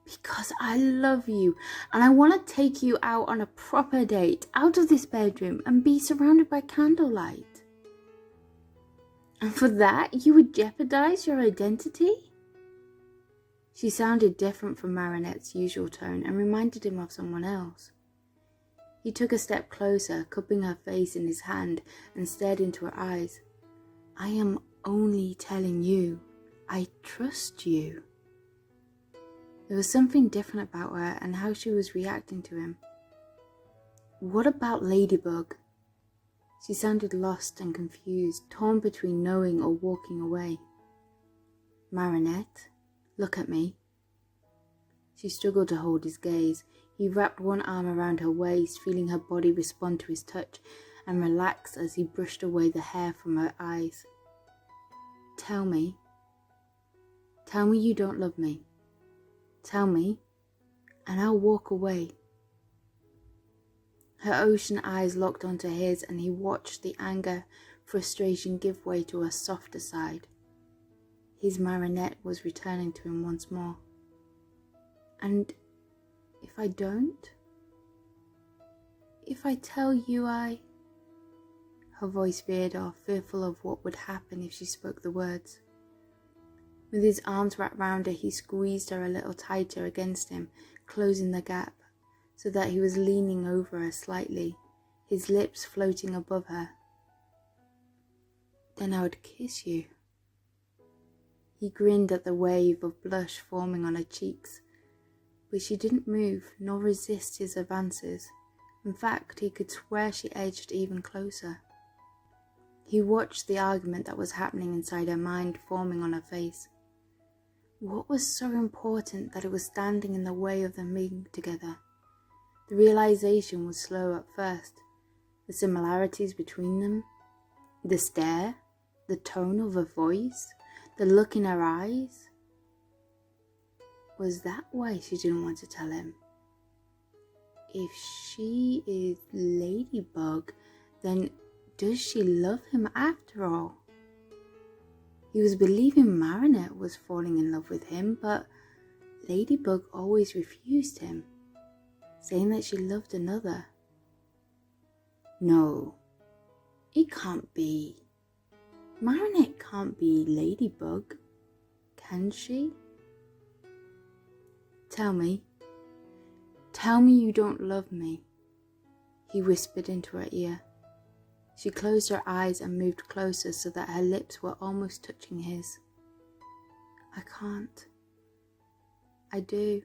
Because I love you, and I want to take you out on a proper date, out of this bedroom, and be surrounded by candlelight. And for that, you would jeopardize your identity? She sounded different from Marinette's usual tone and reminded him of someone else. He took a step closer, cupping her face in his hand, and stared into her eyes. I am only telling you. I trust you. There was something different about her and how she was reacting to him. What about Ladybug? She sounded lost and confused, torn between knowing or walking away. Marinette, look at me. She struggled to hold his gaze. He wrapped one arm around her waist, feeling her body respond to his touch, and relax as he brushed away the hair from her eyes. Tell me you don't love me. Tell me, and I'll walk away. Her ocean eyes locked onto his, and he watched the anger, frustration give way to a softer side. His Marinette was returning to him once more. And if I don't? If I tell you Her voice veered off, fearful of what would happen if she spoke the words. With his arms wrapped round her, he squeezed her a little tighter against him, closing the gap, so that he was leaning over her slightly, his lips floating above her. Then I would kiss you. He grinned at the wave of blush forming on her cheeks, but she didn't move nor resist his advances. In fact, he could swear she edged even closer. He watched the argument that was happening inside her mind forming on her face. What was so important that it was standing in the way of them being together? The realization was slow at first. The similarities between them, the stare, the tone of her voice, the look in her eyes. Was that why she didn't want to tell him? If she is Ladybug, then does she love him after all? He was believing Marinette was falling in love with him, but Ladybug always refused him, saying that she loved another. No, it can't be. Marinette can't be Ladybug, can she? Tell me you don't love me, he whispered into her ear. She closed her eyes and moved closer so that her lips were almost touching his. I can't. I do.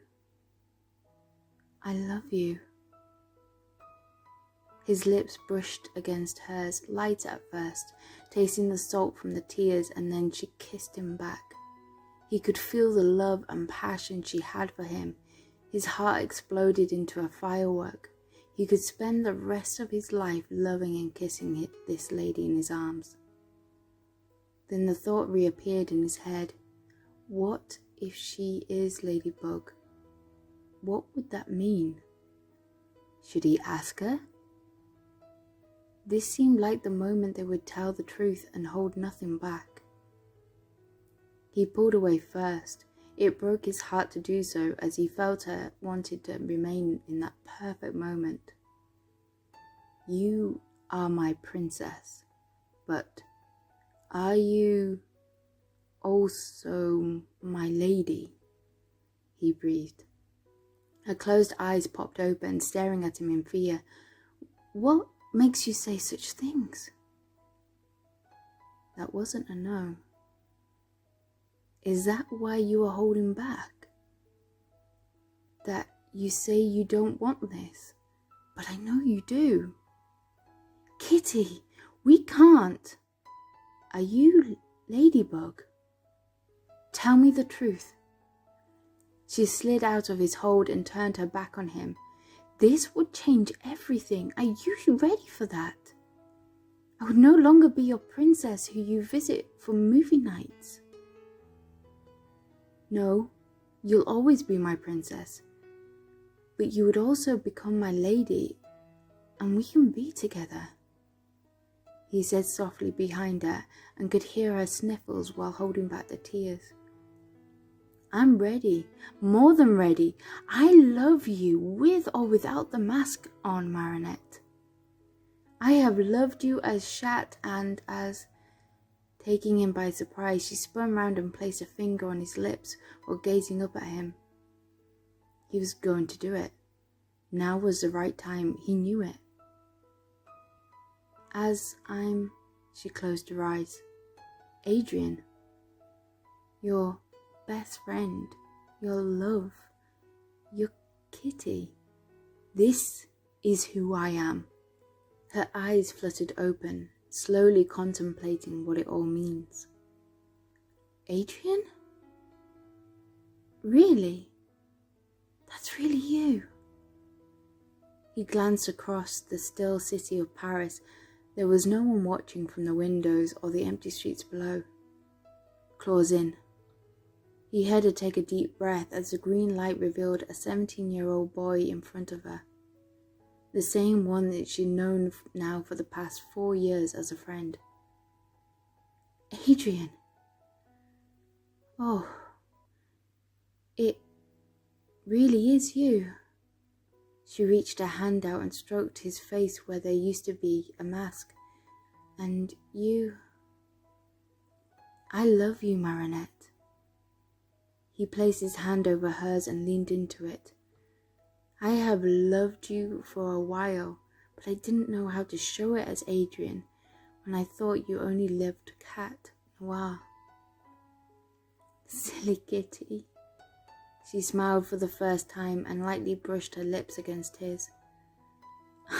I love you. His lips brushed against hers, light at first, tasting the salt from the tears, and then she kissed him back. He could feel the love and passion she had for him. His heart exploded into a firework. He could spend the rest of his life loving and kissing this lady in his arms. Then the thought reappeared in his head. What if she is Ladybug? What would that mean? Should he ask her? This seemed like the moment they would tell the truth and hold nothing back. He pulled away first. It broke his heart to do so, as he felt her wanted to remain in that perfect moment. You are my princess, but are you also my lady? He breathed. Her closed eyes popped open, staring at him in fear. What makes you say such things? That wasn't a no. Is that why you are holding back? That you say you don't want this, but I know you do. Kitty, we can't. Are you Ladybug? Tell me the truth. She slid out of his hold and turned her back on him. This would change everything. Are you ready for that? I would no longer be your princess who you visit for movie nights. No, you'll always be my princess. But you would also become my lady, and we can be together. He said softly behind her, and could hear her sniffles while holding back the tears. I'm ready, more than ready. I love you, with or without the mask on, Marinette. I have loved you as Chat and as... Taking him by surprise, she spun round and placed a finger on his lips while gazing up at him. He was going to do it. Now was the right time, he knew it. She closed her eyes. Adrien, your best friend, your love, your kitty. This is who I am. Her eyes fluttered open, slowly contemplating what it all means. Adrien? Really? That's really you? He glanced across the still city of Paris. There was no one watching from the windows or the empty streets below. Claws in. He heard her take a deep breath as the green light revealed a 17-year-old boy in front of her. The same one that she'd known now for the past 4 years as a friend. Adrien. Oh, it really is you. She reached her hand out and stroked his face where there used to be a mask. And you... I love you, Marinette. He placed his hand over hers and leaned into it. I have loved you for a while, but I didn't know how to show it as Adrian when I thought you only loved Cat Noir. Silly kitty. She smiled for the first time and lightly brushed her lips against his.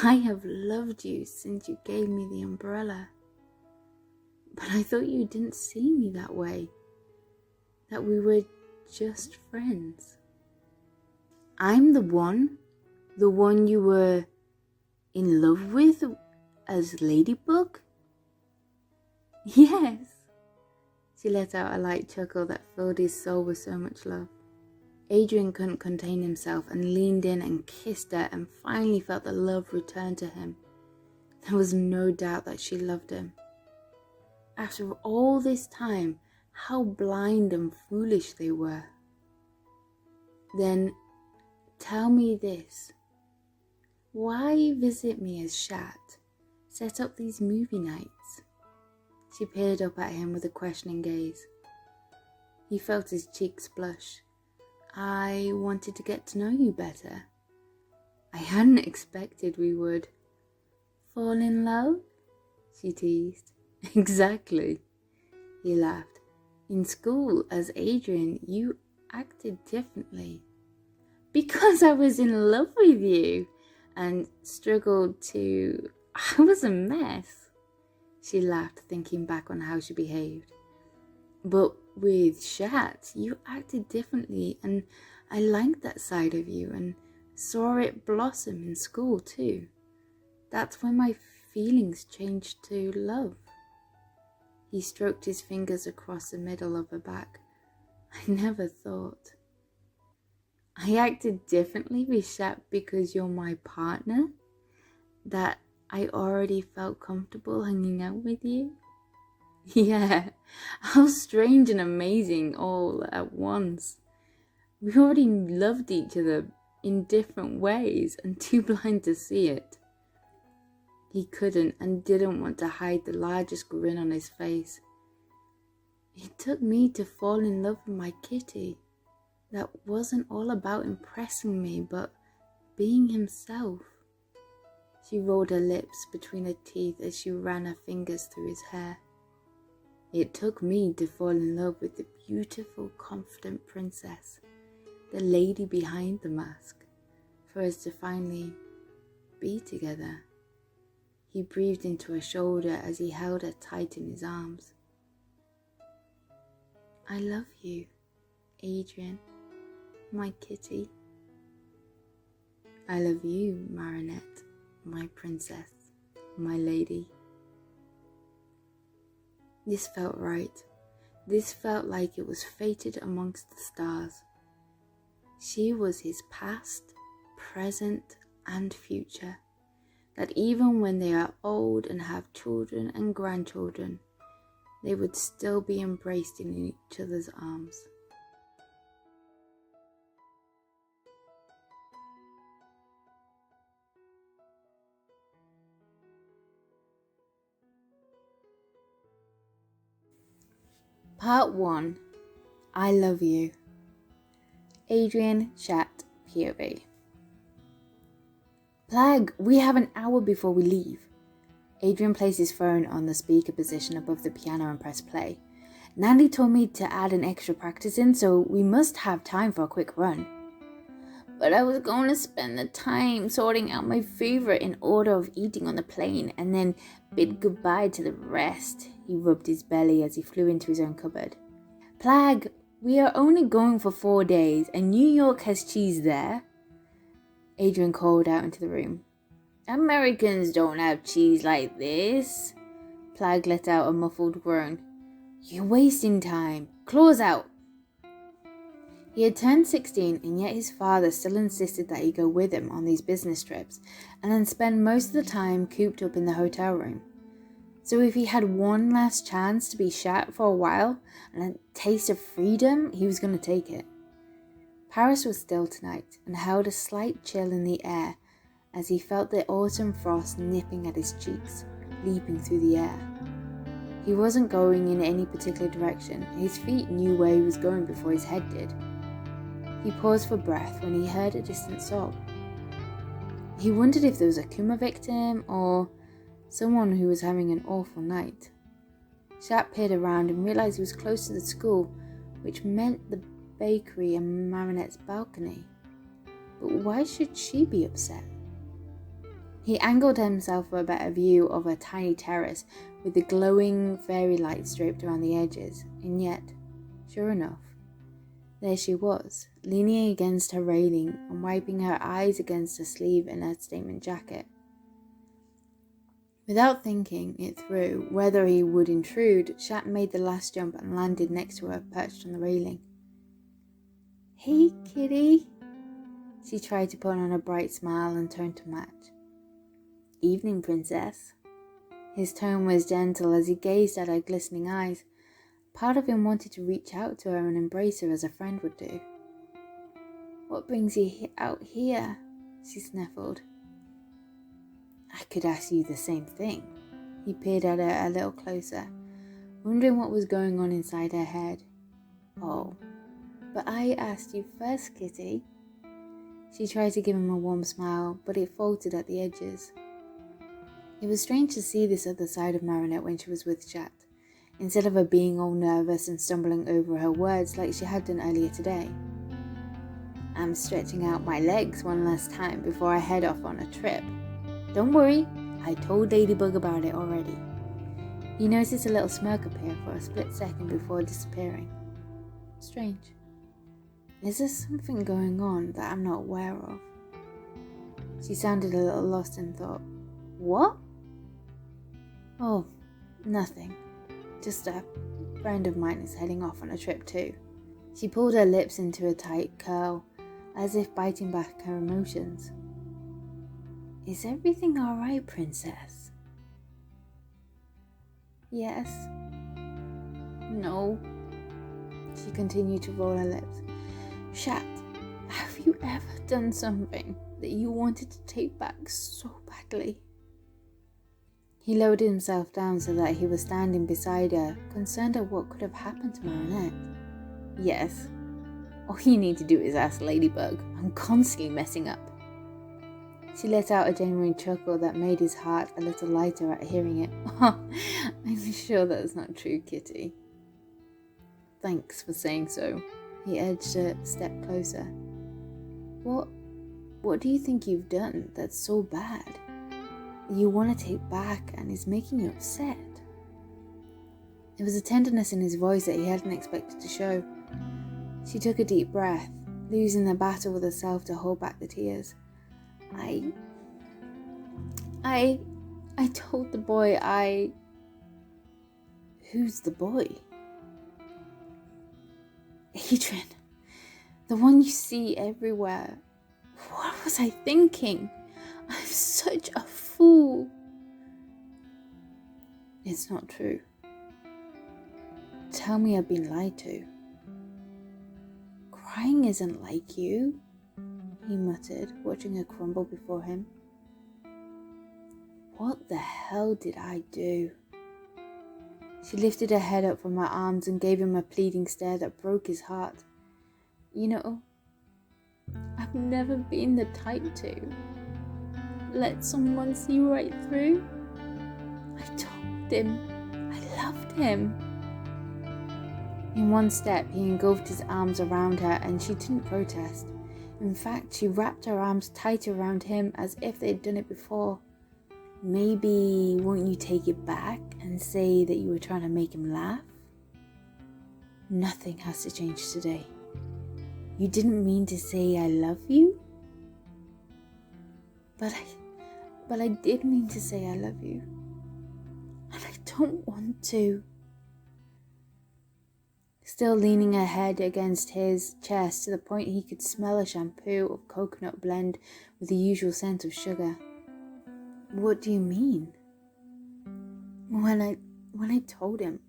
I have loved you since you gave me the umbrella. But I thought you didn't see me that way. That we were just friends. I'm the one you were in love with as Ladybug? Yes. She let out a light chuckle that filled his soul with so much love. Adrian couldn't contain himself and leaned in and kissed her and finally felt the love return to him. There was no doubt that she loved him. After all this time, how blind and foolish they were. Then, tell me this. Why visit me as Chat? Set up these movie nights? She peered up at him with a questioning gaze. He felt his cheeks blush. I wanted to get to know you better. I hadn't expected we would. Fall in love? She teased. Exactly. He laughed. In school, as Adrian, you acted differently. Because I was in love with you and struggled to... I was a mess. She laughed, thinking back on how she behaved. But with Chat, you acted differently, and I liked that side of you and saw it blossom in school too. That's when my feelings changed to love. He stroked his fingers across the middle of her back. I never thought. I acted differently with Chat because you're my partner? That I already felt comfortable hanging out with you? Yeah, how strange and amazing all at once. We already loved each other in different ways and too blind to see it. He couldn't and didn't want to hide the largest grin on his face. It took me to fall in love with my kitty. That wasn't all about impressing me, but being himself. She rolled her lips between her teeth as she ran her fingers through his hair. It took me to fall in love with the beautiful, confident princess, the lady behind the mask, for us to finally be together. He breathed into her shoulder as he held her tight in his arms. I love you, Adrian, my kitty. I love you, Marinette, my princess, my lady. This felt right. This felt like it was fated amongst the stars. She was his past, present, and future. That even when they are old and have children and grandchildren, they would still be embraced in each other's arms. Part 1. I Love You. Adrian, Chat, POV. Plag, we have an hour before we leave. Adrian placed his phone on the speaker position above the piano and pressed play. Nandi told me to add an extra practice in, so we must have time for a quick run. But I was going to spend the time sorting out my favorite in order of eating on the plane and then bid goodbye to the rest. He rubbed his belly as he flew into his own cupboard. Plag, we are only going for 4 days and New York has cheese there. Adrian called out into the room. Americans don't have cheese like this. Plag let out a muffled groan. You're wasting time. Claws out. He had turned 16 and yet his father still insisted that he go with him on these business trips and then spend most of the time cooped up in the hotel room. So if he had one last chance to be Chat for a while and a taste of freedom, he was going to take it. Paris was still tonight and held a slight chill in the air as he felt the autumn frost nipping at his cheeks, leaping through the air. He wasn't going in any particular direction. His feet knew where he was going before his head did. He paused for breath when he heard a distant sob. He wondered if there was a coma victim or someone who was having an awful night. Chat peered around and realized he was close to the school, which meant the bakery and Marinette's balcony. But why should she be upset? He angled himself for a better view of a tiny terrace with the glowing fairy lights draped around the edges, and yet, sure enough, there she was, leaning against her railing and wiping her eyes against a sleeve in her statement jacket. Without thinking it through whether he would intrude, Chat made the last jump and landed next to her, perched on the railing. "Hey, kitty." She tried to put on a bright smile and turned to match. "Evening, princess." His tone was gentle as he gazed at her glistening eyes. Part of him wanted to reach out to her and embrace her as a friend would do. "What brings you out here?" she sniffled. "I could ask you the same thing." He peered at her a little closer, wondering what was going on inside her head. "Oh, but I asked you first, kitty." She tried to give him a warm smile, but it faltered at the edges. It was strange to see this other side of Marinette when she was with Chat, instead of her being all nervous and stumbling over her words like she had done earlier today. "I'm stretching out my legs one last time before I head off on a trip. Don't worry, I told Ladybug about it already." He noticed a little smirk appear for a split second before disappearing. Strange. Is there something going on that I'm not aware of? She sounded a little lost in thought. "What?" "Oh, nothing. Just a friend of mine is heading off on a trip too." She pulled her lips into a tight curl, as if biting back her emotions. "Is everything alright, princess?" "Yes." "No." She continued to roll her lips. "Chat, have you ever done something that you wanted to take back so badly?" He lowered himself down so that he was standing beside her, concerned at what could have happened to Marinette. "Yes. All you need to do is ask Ladybug. I'm constantly messing up." She let out a genuine chuckle that made his heart a little lighter at hearing it. "Oh, I'm sure that's not true, kitty." "Thanks for saying so." He edged a step closer. What do you think you've done that's so bad you want to take back and is making you upset?" There was a tenderness in his voice that he hadn't expected to show. She took a deep breath, losing the battle with herself to hold back the tears. I told the boy Who's the boy?" "Adrian, the one you see everywhere." What was I thinking? I'm such a fool. "It's not true. Tell me I've been lied to." "Crying isn't like you," he muttered, watching her crumble before him. What the hell did I do? She lifted her head up from her arms and gave him a pleading stare that broke his heart. "You know, I've never been the type to let someone see right through. I told him I loved him." In one step, he engulfed his arms around her and she didn't protest. In fact, she wrapped her arms tighter around him as if they'd done it before. "Maybe won't you take it back and say that you were trying to make him laugh? Nothing has to change today. You didn't mean to say I love you?" But I did mean to say I love you. And I don't want to." Still leaning her head against his chest to the point he could smell a shampoo of coconut blend with the usual scent of sugar. "What do you mean?" When I told him,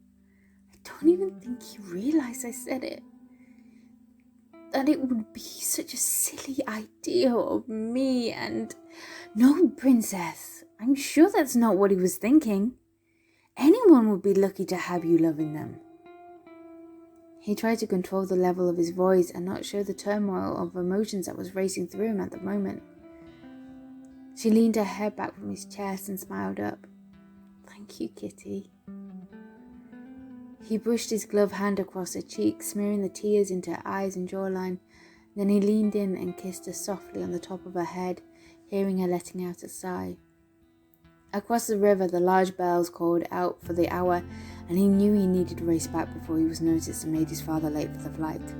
I don't even think he realized I said it. That it would be such a silly idea of me and... No, princess, I'm sure that's not what he was thinking. Anyone would be lucky to have you loving them. He tried to control the level of his voice and not show the turmoil of emotions that was racing through him at the moment. She leaned her head back from his chest and smiled up. Thank you, Kitty. He brushed his gloved hand across her cheek, smearing the tears into her eyes and jawline. Then he leaned in and kissed her softly on the top of her head, hearing her letting out a sigh. Across the river, the large bells called out for the hour, and he knew he needed to race back before he was noticed and made his father late for the flight.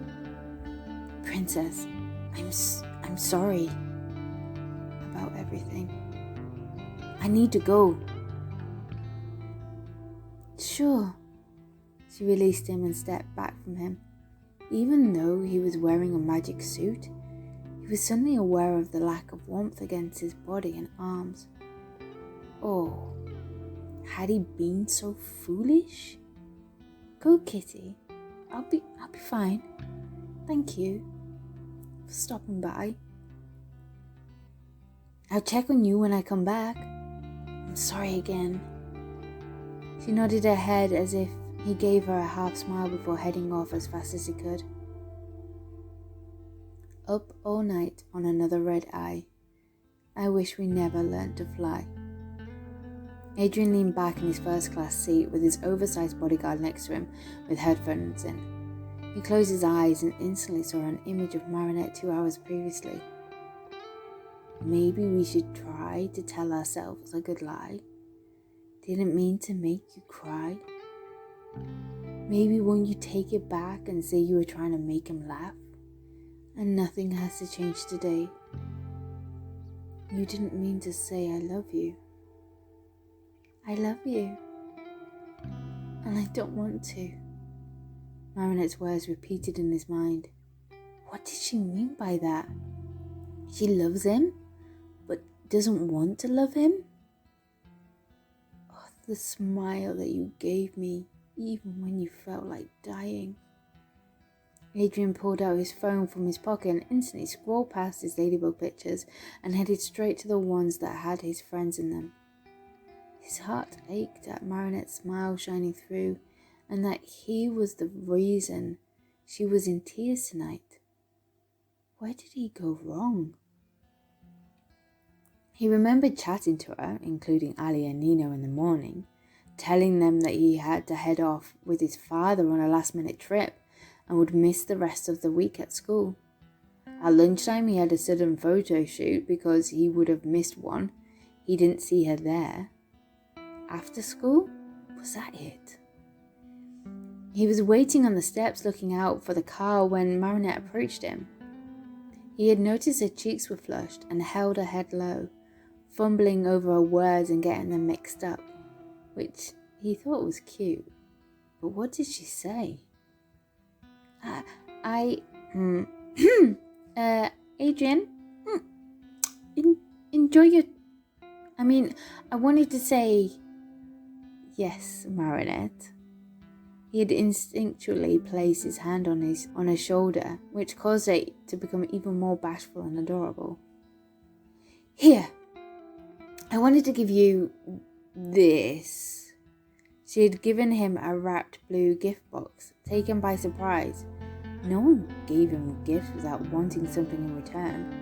Princess, I'm sorry about everything. I need to go. Sure. She released him and stepped back from him. Even though he was wearing a magic suit, he was suddenly aware of the lack of warmth against his body and arms. Oh, had he been so foolish? Go, Kitty. I'll be fine. Thank you for stopping by. I'll check on you when I come back. I'm sorry again. She nodded her head as if he gave her a half smile before heading off as fast as he could. Up all night on another red eye. I wish we never learned to fly. Adrian leaned back in his first class seat with his oversized bodyguard next to him with headphones in. He closed his eyes and instantly saw an image of Marinette 2 hours previously. Maybe we should try to tell ourselves a good lie. Didn't mean to make you cry. Maybe won't you take it back and say you were trying to make him laugh? And nothing has to change today. You didn't mean to say I love you. I love you. And I don't want to. Marinette's words repeated in his mind. What did she mean by that? She loves him, but doesn't want to love him? Oh, the smile that you gave me, even when you felt like dying. Adrian pulled out his phone from his pocket and instantly scrolled past his Ladybug pictures and headed straight to the ones that had his friends in them. His heart ached at Marinette's smile shining through, and that he was the reason she was in tears tonight. Where did he go wrong? He remembered chatting to her, including Ali and Nino in the morning, telling them that he had to head off with his father on a last-minute trip and would miss the rest of the week at school. At lunchtime, he had a sudden photo shoot because he would have missed one. He didn't see her there. After school? Was that it? He was waiting on the steps looking out for the car when Marinette approached him. He had noticed her cheeks were flushed and held her head low, fumbling over her words and getting them mixed up, which he thought was cute. But what did she say? Adrian, enjoy your... I wanted to say... Yes, Marinette. He had instinctually placed his hand on her shoulder, which caused it to become even more bashful and adorable. Here, I wanted to give you this. She had given him a wrapped blue gift box, taken by surprise. No one gave him gifts without wanting something in return.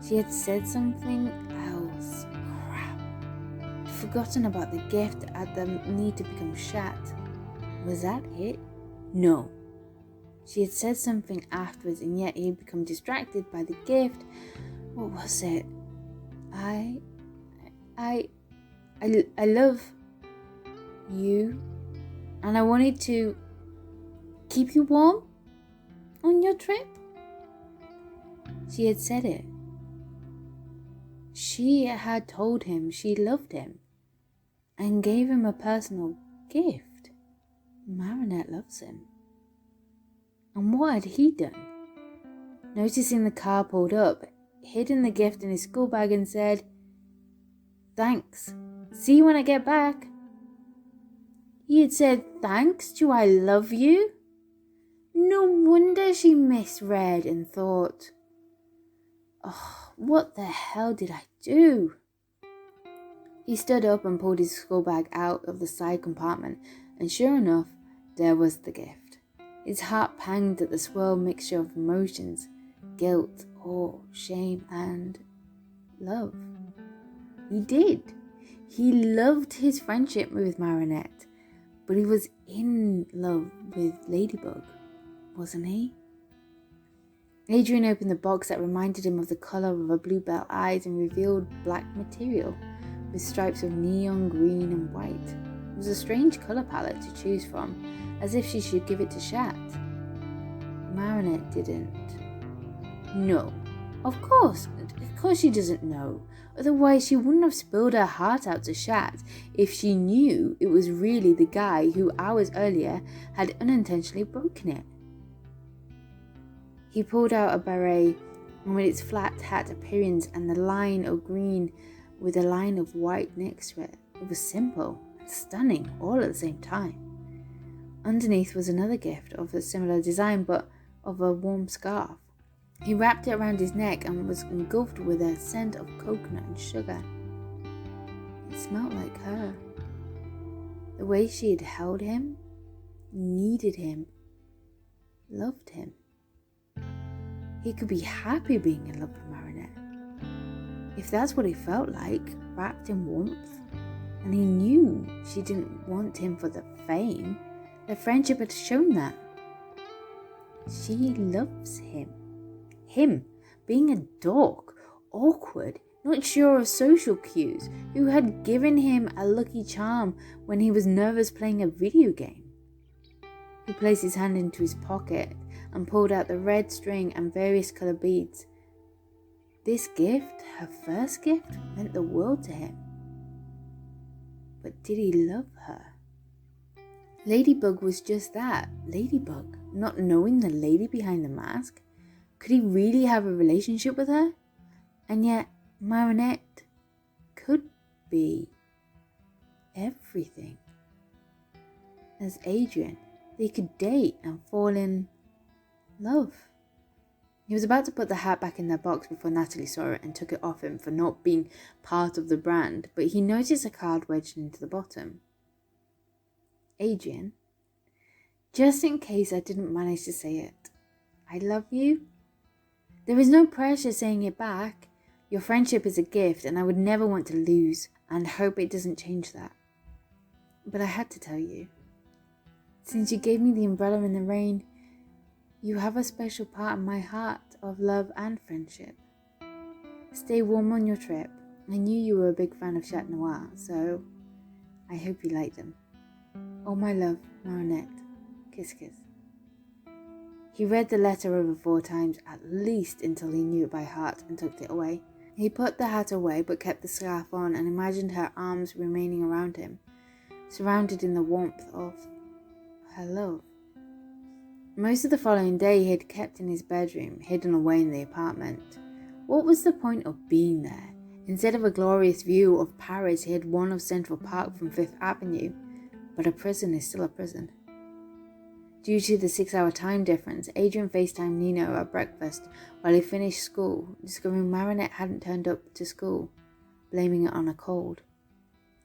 She had said something else. Crap. I'd forgotten about the gift at the need to become Chat. Was that it? No. She had said something afterwards, and yet he had become distracted by the gift. What was it? I love you, and I wanted to keep you warm on your trip. She had said it. She had told him she loved him and gave him a personal gift. Marinette loves him. And what had he done? Noticing the car pulled up, hidden the gift in his school bag and said, "Thanks. See you when I get back." He had said thanks to I love you. No wonder she misread and thought, oh, what the hell did I do? He stood up and pulled his school bag out of the side compartment, and sure enough, there was the gift. His heart panged at the swirl mixture of emotions, guilt, awe, shame, and love. He did. He loved his friendship with Marinette, but he was in love with Ladybug, wasn't he? Adrian opened the box that reminded him of the colour of a bluebell eyes and revealed black material with stripes of neon green and white. It was a strange colour palette to choose from, as if she should give it to Chat. Marinette didn't. No, of course she doesn't know. Otherwise she wouldn't have spilled her heart out to Chat if she knew it was really the guy who hours earlier had unintentionally broken it. He pulled out a beret, and with its flat hat appearance and the line of green with a line of white next to it, it was simple and stunning all at the same time. Underneath was another gift of a similar design, but of a warm scarf. He wrapped it around his neck and was engulfed with a scent of coconut and sugar. It smelled like her. The way she had held him, needed him, loved him. He could be happy being in love with Marinette, if that's what he felt like, wrapped in warmth. And he knew she didn't want him for the fame. Their friendship had shown that. She loves him. Him, being a dork, awkward, not sure of social cues, who had given him a lucky charm when he was nervous playing a video game. He placed his hand into his pocket and pulled out the red string and various coloured beads. This gift, her first gift, meant the world to him. But did he love her? Ladybug was just that, Ladybug, not knowing the lady behind the mask. Could he really have a relationship with her? And yet, Marinette could be everything. As Adrian, they could date and fall in love. He was about to put the hat back in their box before Natalie saw it and took it off him for not being part of the brand, but he noticed a card wedged into the bottom. Adrian, just in case I didn't manage to say it, I love you. There is no pressure saying it back. Your friendship is a gift and I would never want to lose, and hope it doesn't change that. But I had to tell you. Since you gave me the umbrella in the rain, you have a special part in my heart of love and friendship. Stay warm on your trip. I knew you were a big fan of Chat Noir, so I hope you like them. Oh my love, Marinette. Kiss kiss. He read the letter over 4 times at least until he knew it by heart and tucked it away. He put the hat away but kept the scarf on and imagined her arms remaining around him, surrounded in the warmth of her love. Most of the following day he had kept in his bedroom, hidden away in the apartment. What was the point of being there? Instead of a glorious view of Paris, he had one of Central Park from 5th Avenue, but a prison is still a prison. Due to the 6-hour time difference, Adrian FaceTimed Nino at breakfast while he finished school, discovering Marinette hadn't turned up to school, blaming it on a cold.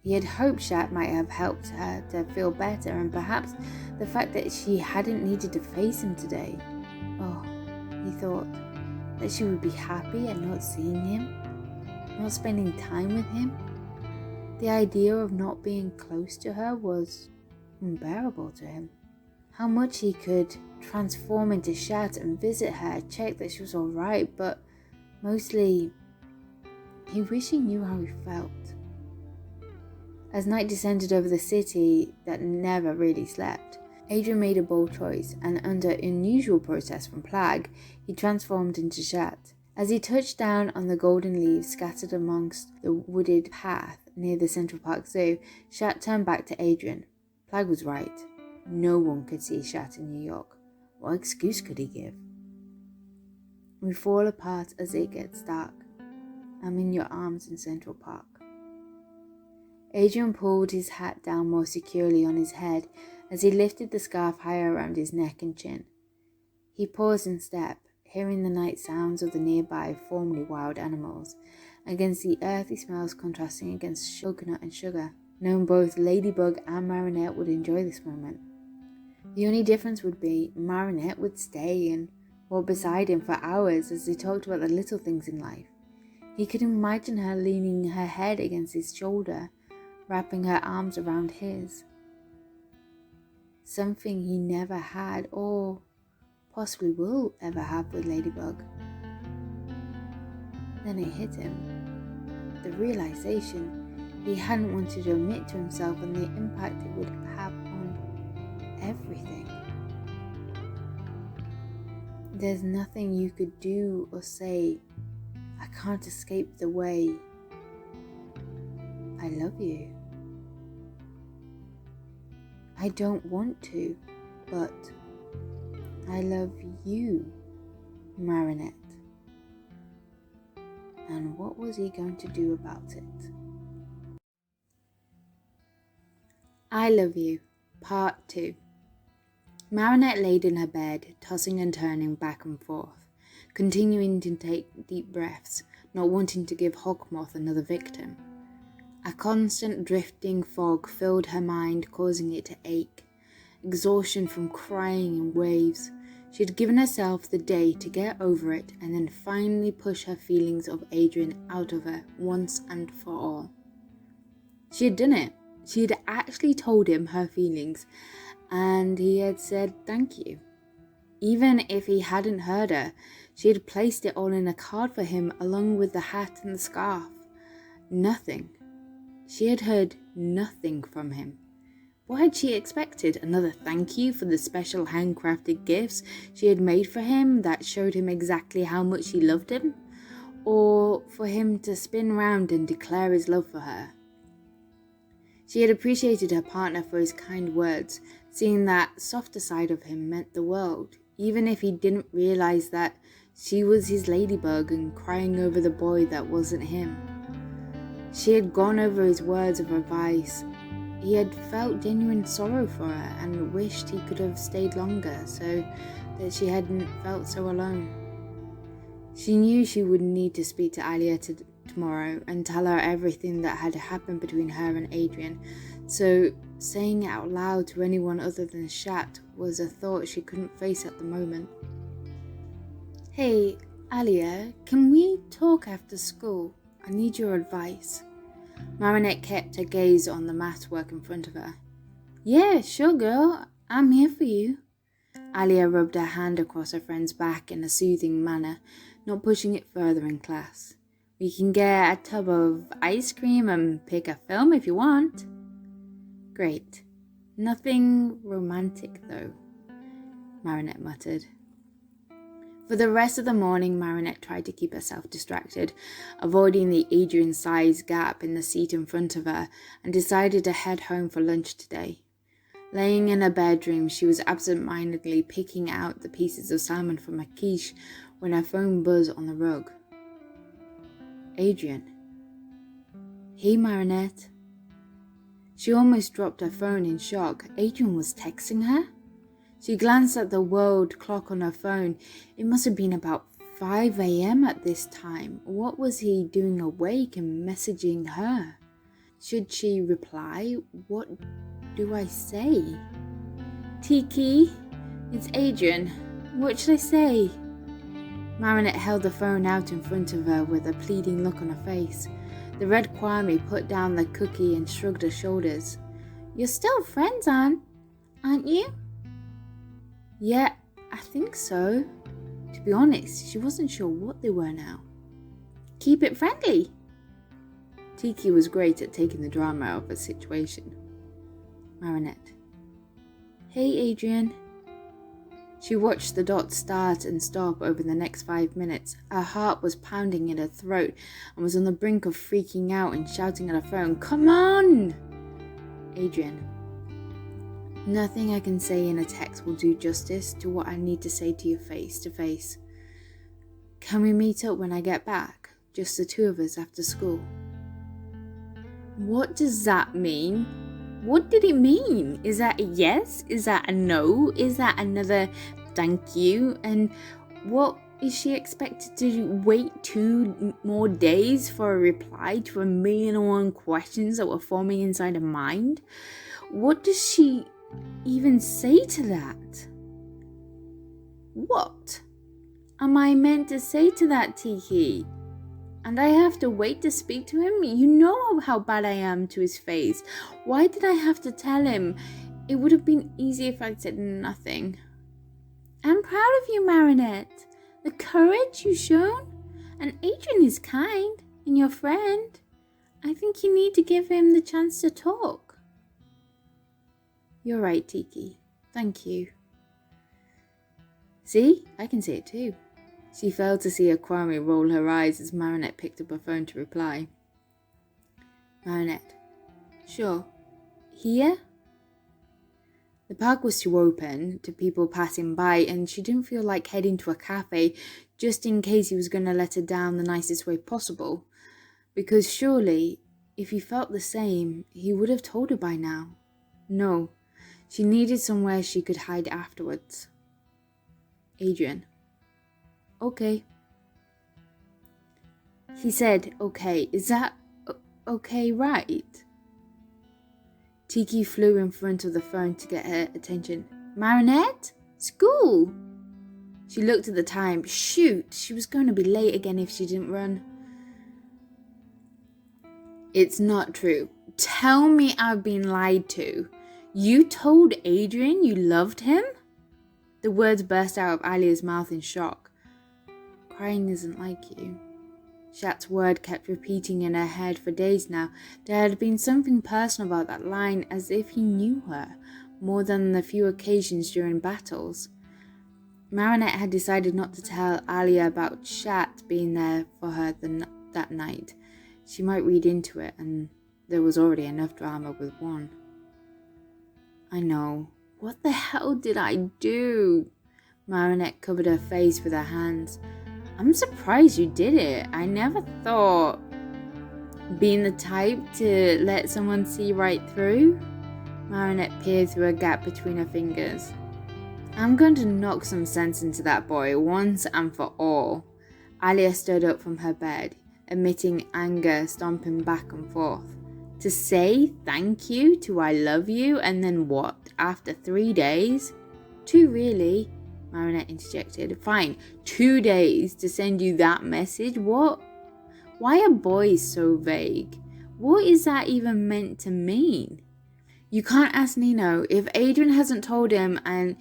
He had hoped Chat might have helped her to feel better, and perhaps the fact that she hadn't needed to face him today. Oh, he thought, that she would be happy at not seeing him, not spending time with him. The idea of not being close to her was unbearable to him. How much he could transform into Chat and visit her, check that she was alright, but mostly he wished he knew how he felt. As night descended over the city that never really slept, Adrian made a bold choice, and under unusual protest from Plague, he transformed into Chat. As he touched down on the golden leaves scattered amongst the wooded path near the Central Park Zoo, Chat turned back to Adrian. Plague was right. No one could see Chat in New York. What excuse could he give? We fall apart as it gets dark. I'm in your arms in Central Park. Adrian pulled his hat down more securely on his head as he lifted the scarf higher around his neck and chin. He paused in step, hearing the night sounds of the nearby formerly wild animals, against the earthy smells contrasting against coconut and sugar. Knowing both Ladybug and Marinette would enjoy this moment. The only difference would be Marinette would stay and walk beside him for hours as they talked about the little things in life. He could imagine her leaning her head against his shoulder, wrapping her arms around his. Something he never had or possibly will ever have with Ladybug. Then it hit him. The realization he hadn't wanted to admit to himself and the impact it would have on everything. There's nothing you could do or say. I can't escape the way I love you. I don't want to, but I love you, Marinette. And what was he going to do about it? I Love You, Part 2. Marinette laid in her bed, tossing and turning back and forth, continuing to take deep breaths, not wanting to give Hawkmoth another victim. A constant drifting fog filled her mind, causing it to ache. Exhaustion from crying in waves. She had given herself the day to get over it and then finally push her feelings of Adrian out of her once and for all. She had done it. She had actually told him her feelings, and he had said thank you. Even if he hadn't heard her, she had placed it all in a card for him along with the hat and the scarf. Nothing. She had heard nothing from him. What had she expected? Another thank you for the special handcrafted gifts she had made for him that showed him exactly how much she loved him? Or for him to spin round and declare his love for her? She had appreciated her partner for his kind words, seeing that softer side of him meant the world, even if he didn't realize that she was his Ladybug and crying over the boy that wasn't him. She had gone over his words of advice. He had felt genuine sorrow for her and wished he could have stayed longer so that she hadn't felt so alone. She knew she would need to speak to Alia tomorrow and tell her everything that had happened between her and Adrian, so saying it out loud to anyone other than Chat was a thought she couldn't face at the moment. Hey, Alia, can we talk after school? I need your advice. Marinette kept her gaze on the math work in front of her. Yeah, sure girl, I'm here for you. Alia rubbed her hand across her friend's back in a soothing manner, not pushing it further in class. We can get a tub of ice cream and pick a film if you want. Great. Nothing romantic though, Marinette muttered. For the rest of the morning, Marinette tried to keep herself distracted, avoiding the Adrian-sized gap in the seat in front of her, and decided to head home for lunch today. Laying in her bedroom, she was absent-mindedly picking out the pieces of salmon from her quiche when her phone buzzed on the rug. Adrian. Hey, Marinette. She almost dropped her phone in shock. Adrian was texting her? She glanced at the world clock on her phone. It must have been about 5 a.m. at this time. What was he doing awake and messaging her? Should she reply? What do I say? Tiki, it's Adrian. What should I say? Marinette held the phone out in front of her with a pleading look on her face. The red Kwame put down the cookie and shrugged her shoulders. You're still friends, aren't you? Yeah, I think so. To be honest, she wasn't sure what they were now. Keep it friendly. Tiki was great at taking the drama out of a situation. Marinette. Hey, Adrian. She watched the dots start and stop over the next 5 minutes. Her heart was pounding in her throat and was on the brink of freaking out and shouting at her phone, Come on! Adrian. Nothing I can say in a text will do justice to what I need to say to you face to face. Can we meet up when I get back? Just the two of us after school. What does that mean? What did it mean? Is that a yes? Is that a no? Is that another thank you? And what is she expected to wait 2 more days for a reply to 1,000,001 questions that were forming inside her mind? What does she even say to that? What am I meant to say to that, Tiki? And I have to wait to speak to him? You know how bad I am to his face. Why did I have to tell him? It would have been easy if I'd said nothing. I'm proud of you, Marinette. The courage you've shown. And Adrian is kind and your friend. I think you need to give him the chance to talk. You're right, Tiki. Thank you. See? I can see it too. She failed to see Aquami roll her eyes as Marinette picked up her phone to reply. Marinette. Sure. Here? The park was too open to people passing by, and she didn't feel like heading to a cafe just in case he was going to let her down the nicest way possible. Because surely, if he felt the same, he would have told her by now. No, she needed somewhere she could hide afterwards. Adrian. Okay. He said, okay. Is that okay, right? Tiki flew in front of the phone to get her attention. Marinette? School? She looked at the time. Shoot, she was going to be late again if she didn't run. It's not true. Tell me I've been lied to. You told Adrian you loved him? The words burst out of Alia's mouth in shock. Crying isn't like you. Chat's word kept repeating in her head for days now. There had been something personal about that line, as if he knew her, more than the few occasions during battles. Marinette had decided not to tell Alia about Chat being there for her that night. She might read into it, and there was already enough drama with one. I know. What the hell did I do? Marinette covered her face with her hands. I'm surprised you did it. I never thought being the type to let someone see right through. Marinette peered through a gap between her fingers. I'm going to knock some sense into that boy once and for all. Alia stood up from her bed, emitting anger stomping back and forth. To say thank you to I love you, and then what? After 3 days? 2 really? Marinette interjected. Fine, 2 days to send you that message? What? Why are boys so vague? What is that even meant to mean? You can't ask Nino. If Adrian hasn't told him and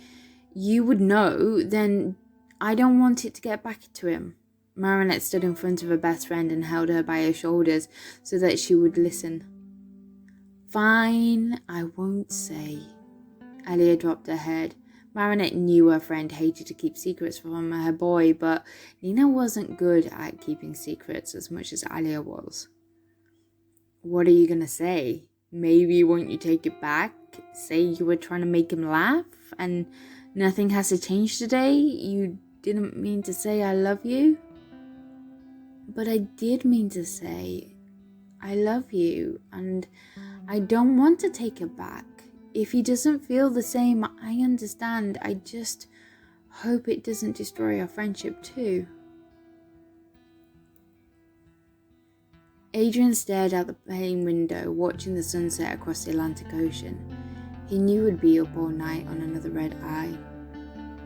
you would know, then I don't want it to get back to him. Marinette stood in front of her best friend and held her by her shoulders so that she would listen. Fine, I won't say. Alia dropped her head. Marinette knew her friend hated to keep secrets from her boy, but Nina wasn't good at keeping secrets as much as Alia was. What are you going to say? Maybe won't you take it back? Say you were trying to make him laugh and nothing has to change today? You didn't mean to say I love you? But I did mean to say I love you, and I don't want to take it back. If he doesn't feel the same, I understand. I just hope it doesn't destroy our friendship too. Adrian stared out the plane window, watching the sunset across the Atlantic Ocean. He knew he'd be up all night on another red eye.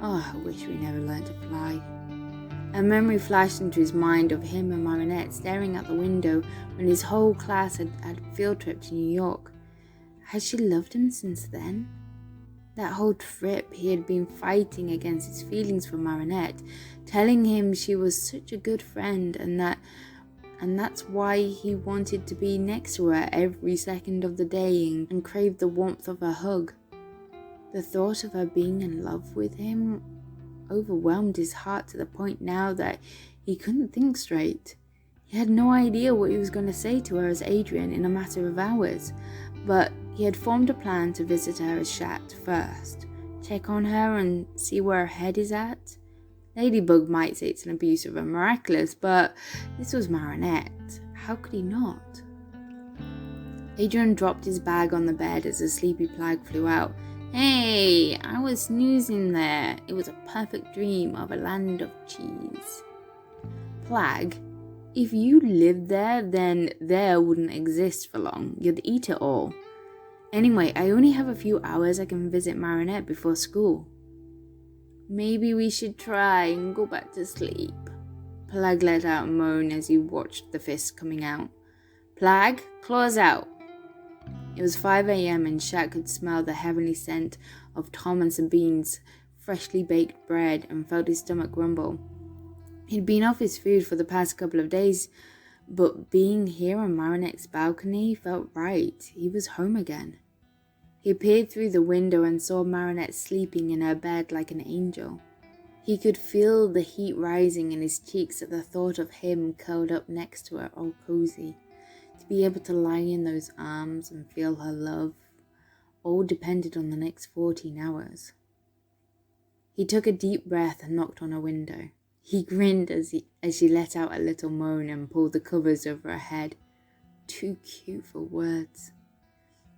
Oh, I wish we never learned to fly. A memory flashed into his mind of him and Marinette staring out the window when his whole class had a field trip to New York. Had she loved him since then? That whole trip he had been fighting against his feelings for Marinette, telling him she was such a good friend and that's why he wanted to be next to her every second of the day and craved the warmth of her hug. The thought of her being in love with him overwhelmed his heart to the point now that he couldn't think straight. He had no idea what he was going to say to her as Adrian in a matter of hours, but he had formed a plan to visit her as Chat first, check on her and see where her head is at. Ladybug might say it's an abuse of a Miraculous, but this was Marinette. How could he not? Adrian dropped his bag on the bed as a sleepy Plag flew out. Hey, I was snoozing there. It was a perfect dream of a land of cheese. Plag, if you lived there, then there wouldn't exist for long. You'd eat it all. Anyway, I only have a few hours I can visit Marinette before school. Maybe we should try and go back to sleep. Plag let out a moan as he watched the fist coming out. Plag, claws out. It was 5 a.m. and Chat could smell the heavenly scent of Tom and Sabine's freshly baked bread and felt his stomach grumble. He'd been off his food for the past couple of days, but being here on Marinette's balcony felt right. He was home again. He peered through the window and saw Marinette sleeping in her bed like an angel. He could feel the heat rising in his cheeks at the thought of him curled up next to her, all cozy. To be able to lie in those arms and feel her love, all depended on the next 14 hours. He took a deep breath and knocked on her window. He grinned as she let out a little moan and pulled the covers over her head. Too cute for words.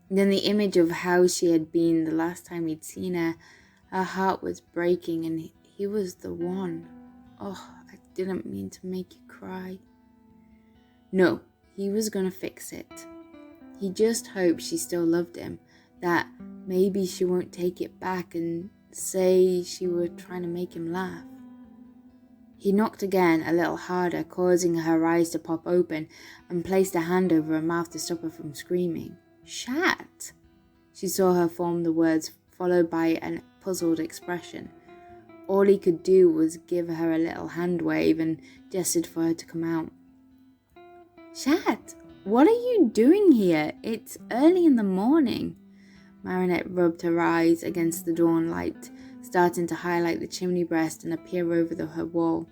Then the image of how she had been the last time he'd seen her, her heart was breaking and he was the one. Oh, I didn't mean to make you cry. No, he was gonna fix it. He just hoped she still loved him, that maybe she won't take it back and say she were trying to make him laugh. He knocked again, a little harder, causing her eyes to pop open, and placed a hand over her mouth to stop her from screaming. Chat! She saw her form the words, followed by a puzzled expression. All he could do was give her a little hand wave and gestured for her to come out. Chat, what are you doing here? It's early in the morning. Marinette rubbed her eyes against the dawn light, starting to highlight the chimney breast and appear over her wall.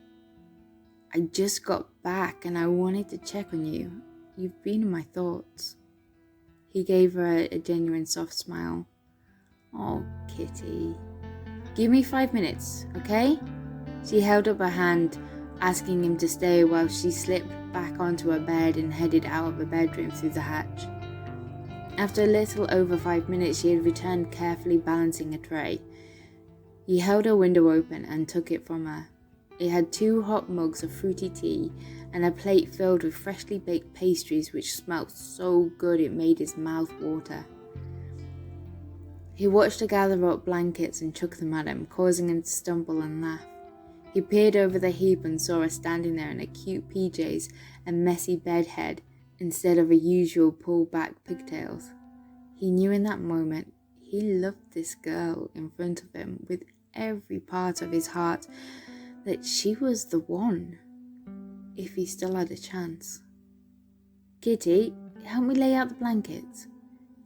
I just got back and I wanted to check on you. You've been in my thoughts. He gave her a genuine soft smile. Oh, Kitty. Give me 5 minutes, okay? She held up her hand, asking him to stay while she slipped back onto her bed and headed out of the bedroom through the hatch. After a little over 5 minutes, she had returned, carefully balancing a tray. He held her window open and took it from her. It had 2 hot mugs of fruity tea and a plate filled with freshly baked pastries which smelt so good it made his mouth water. He watched her gather up blankets and chuck them at him, causing him to stumble and laugh. He peered over the heap and saw her standing there in her cute PJs and messy bed head instead of her usual pulled-back pigtails. He knew in that moment he loved this girl in front of him with every part of his heart, that she was the one, if he still had a chance. Kitty, help me lay out the blankets.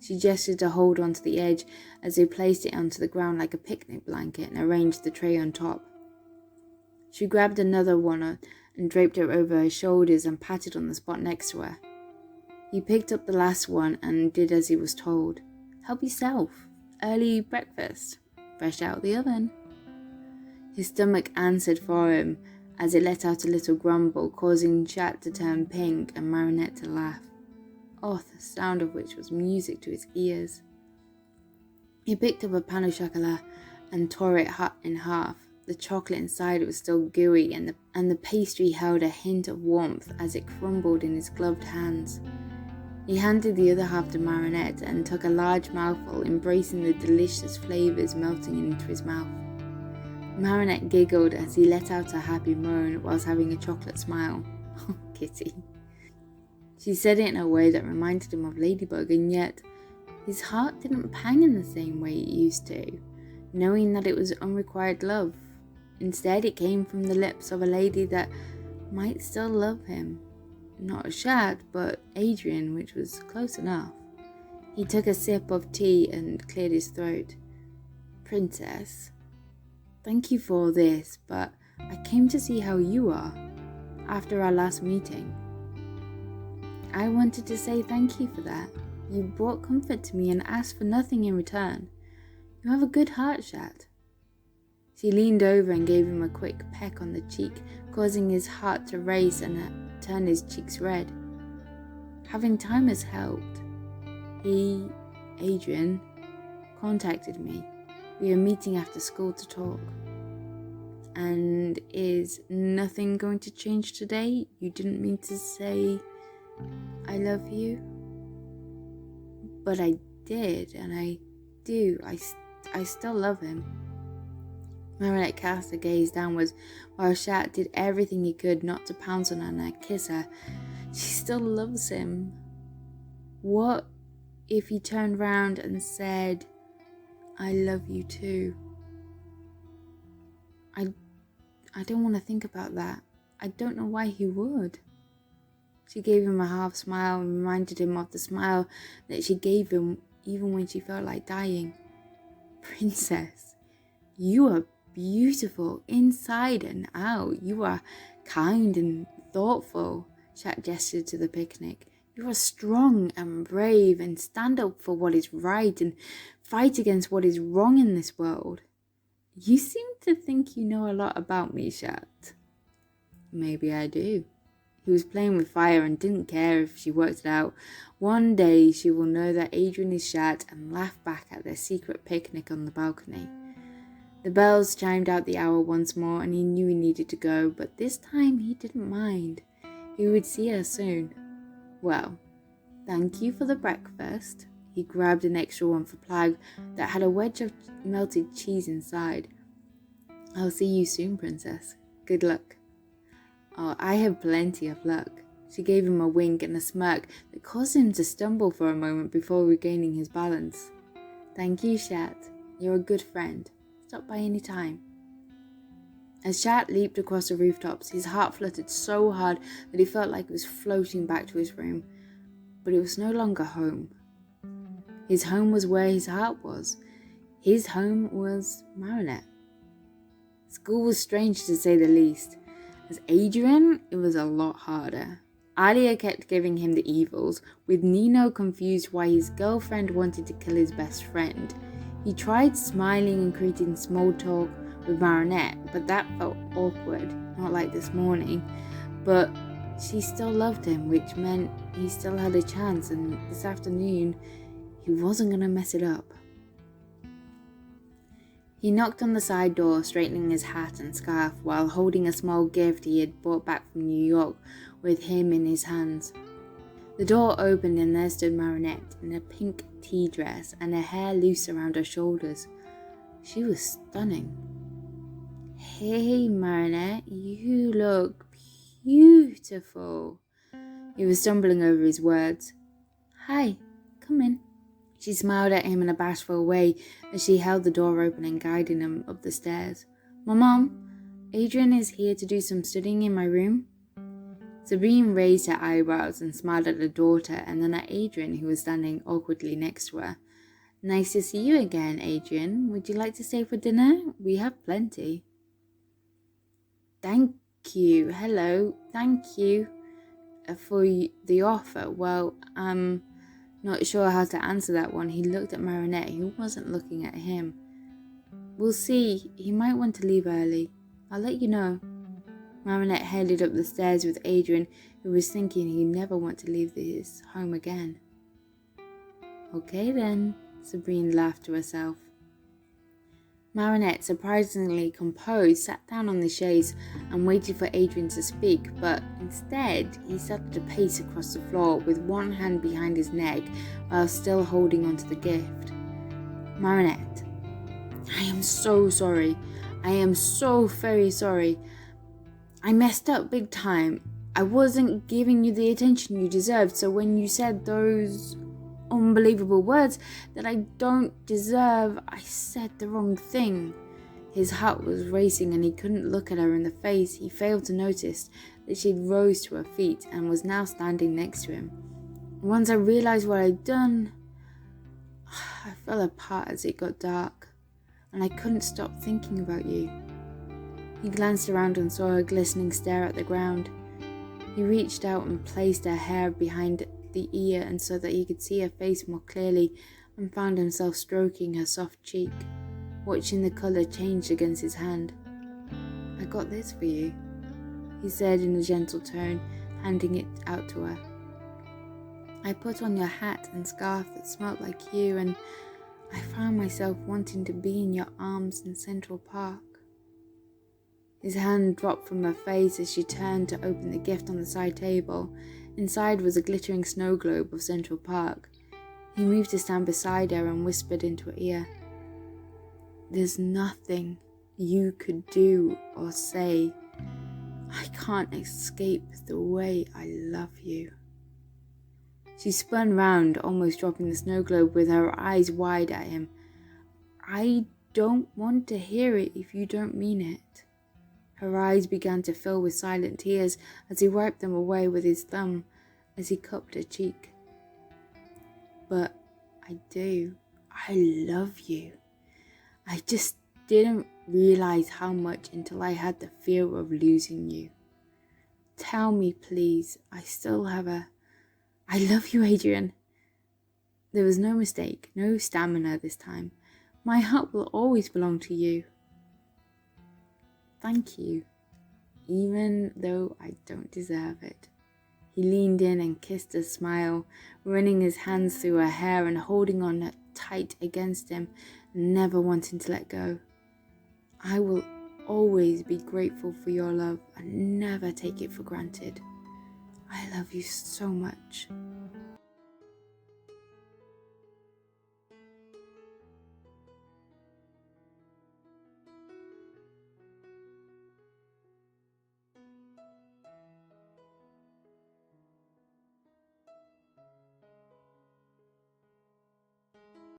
She gestured to hold onto the edge as they placed it onto the ground like a picnic blanket and arranged the tray on top. She grabbed another one and draped it over her shoulders and patted on the spot next to her. He picked up the last one and did as he was told. Help yourself. Early breakfast. Fresh out the oven. His stomach answered for him as it let out a little grumble, causing Chat to turn pink and Marinette to laugh. Oh, the sound of which was music to his ears. He picked up a pan au chocolat and tore it in half. The chocolate inside was still gooey and the pastry held a hint of warmth as it crumbled in his gloved hands. He handed the other half to Marinette and took a large mouthful, embracing the delicious flavours melting into his mouth. Marinette giggled as he let out a happy moan whilst having a chocolate smile. Oh, Kitty. She said it in a way that reminded him of Ladybug, and yet his heart didn't pang in the same way it used to, knowing that it was unrequited love. Instead, it came from the lips of a lady that might still love him. Not Chat, but Adrian, which was close enough. He took a sip of tea and cleared his throat. Princess, thank you for all this, but I came to see how you are after our last meeting. I wanted to say thank you for that. You brought comfort to me and asked for nothing in return. You have a good heart, Chat. She leaned over and gave him a quick peck on the cheek, causing his heart to race and turn his cheeks red. Having time has helped. He, Adrian, contacted me. We are meeting after school to talk. And is nothing going to change today? You didn't mean to say I love you? But I did, and I do. I still love him. Marinette cast her gaze downwards while Chat did everything he could not to pounce on her and kiss her. She still loves him. What if he turned round and said, I love you too? I don't want to think about that. I don't know why he would. She gave him a half smile and reminded him of the smile that she gave him even when she felt like dying. Princess, you are beautiful inside and out. You are kind and thoughtful. Chat gestured to the picnic. You are strong and brave and stand up for what is right and fight against what is wrong in this world. You seem to think you know a lot about me, Chat. Maybe I do. He was playing with fire and didn't care if she worked it out. One day she will know that Adrian is Chat and laugh back at their secret picnic on the balcony. The bells chimed out the hour once more and he knew he needed to go, but this time he didn't mind. He would see her soon. Well, thank you for the breakfast. He grabbed an extra one for Plag that had a wedge of melted cheese inside. I'll see you soon, Princess. Good luck. Oh, I have plenty of luck. She gave him a wink and a smirk that caused him to stumble for a moment before regaining his balance. Thank you, Chat. You're a good friend. Stop by any time. As Chat leaped across the rooftops, his heart fluttered so hard that he felt like he was floating back to his room. But it was no longer home. His home was where his heart was. His home was Marinette. School was strange to say the least. As Adrian, it was a lot harder. Alia kept giving him the evils, with Nino confused why his girlfriend wanted to kill his best friend. He tried smiling and creating small talk with Marinette, but that felt awkward, not like this morning. But she still loved him, which meant he still had a chance, and this afternoon, he wasn't going to mess it up. He knocked on the side door, straightening his hat and scarf while holding a small gift he had brought back from New York with him in his hands. The door opened and there stood Marinette in a pink tea dress and her hair loose around her shoulders. She was stunning. Hey Marinette, you look beautiful. He was stumbling over his words. Hi, come in. She smiled at him in a bashful way as she held the door open and guided him up the stairs. Mom, Adrian is here to do some studying in my room. Sabine raised her eyebrows and smiled at her daughter and then at Adrian, who was standing awkwardly next to her. Nice to see you again, Adrian. Would you like to stay for dinner? We have plenty. Thank you. Hello. Thank you for the offer. Well, not sure how to answer that one. He looked at Marinette, who wasn't looking at him. We'll see. He might want to leave early. I'll let you know. Marinette headed up the stairs with Adrian, who was thinking he'd never want to leave his home again. Okay then, Sabrine laughed to herself. Marinette, surprisingly composed, sat down on the chaise and waited for Adrian to speak, but instead he sat at a pace across the floor with one hand behind his neck while still holding onto the gift. Marinette, I am so sorry. I am so very sorry. I messed up big time. I wasn't giving you the attention you deserved, so when you said those unbelievable words that I don't deserve, I said the wrong thing. His heart was racing and he couldn't look at her in the face. He failed to notice that she'd rose to her feet and was now standing next to him. Once I realized what I'd done, I fell apart as it got dark, and I couldn't stop thinking about you. He glanced around and saw her glistening stare at the ground. He reached out and placed her hair behind the ear and so that he could see her face more clearly, and found himself stroking her soft cheek, watching the colour change against his hand. I got this for you, he said in a gentle tone, handing it out to her. I put on your hat and scarf that smelt like you, and I found myself wanting to be in your arms in Central Park. His hand dropped from her face as she turned to open the gift on the side table. Inside was a glittering snow globe of Central Park. He moved to stand beside her and whispered into her ear, "There's nothing you could do or say. I can't escape the way I love you." She spun round, almost dropping the snow globe with her eyes wide at him. "I don't want to hear it if you don't mean it." Her eyes began to fill with silent tears as he wiped them away with his thumb as he cupped her cheek. "But I do. I love you. I just didn't realize how much until I had the fear of losing you. Tell me, please. I still have I love you, Adrian." There was no mistake, no stamina this time. "My heart will always belong to you." "Thank you, even though I don't deserve it." He leaned in and kissed her smile, running his hands through her hair and holding on her tight against him, never wanting to let go. "I will always be grateful for your love and never take it for granted. I love you so much."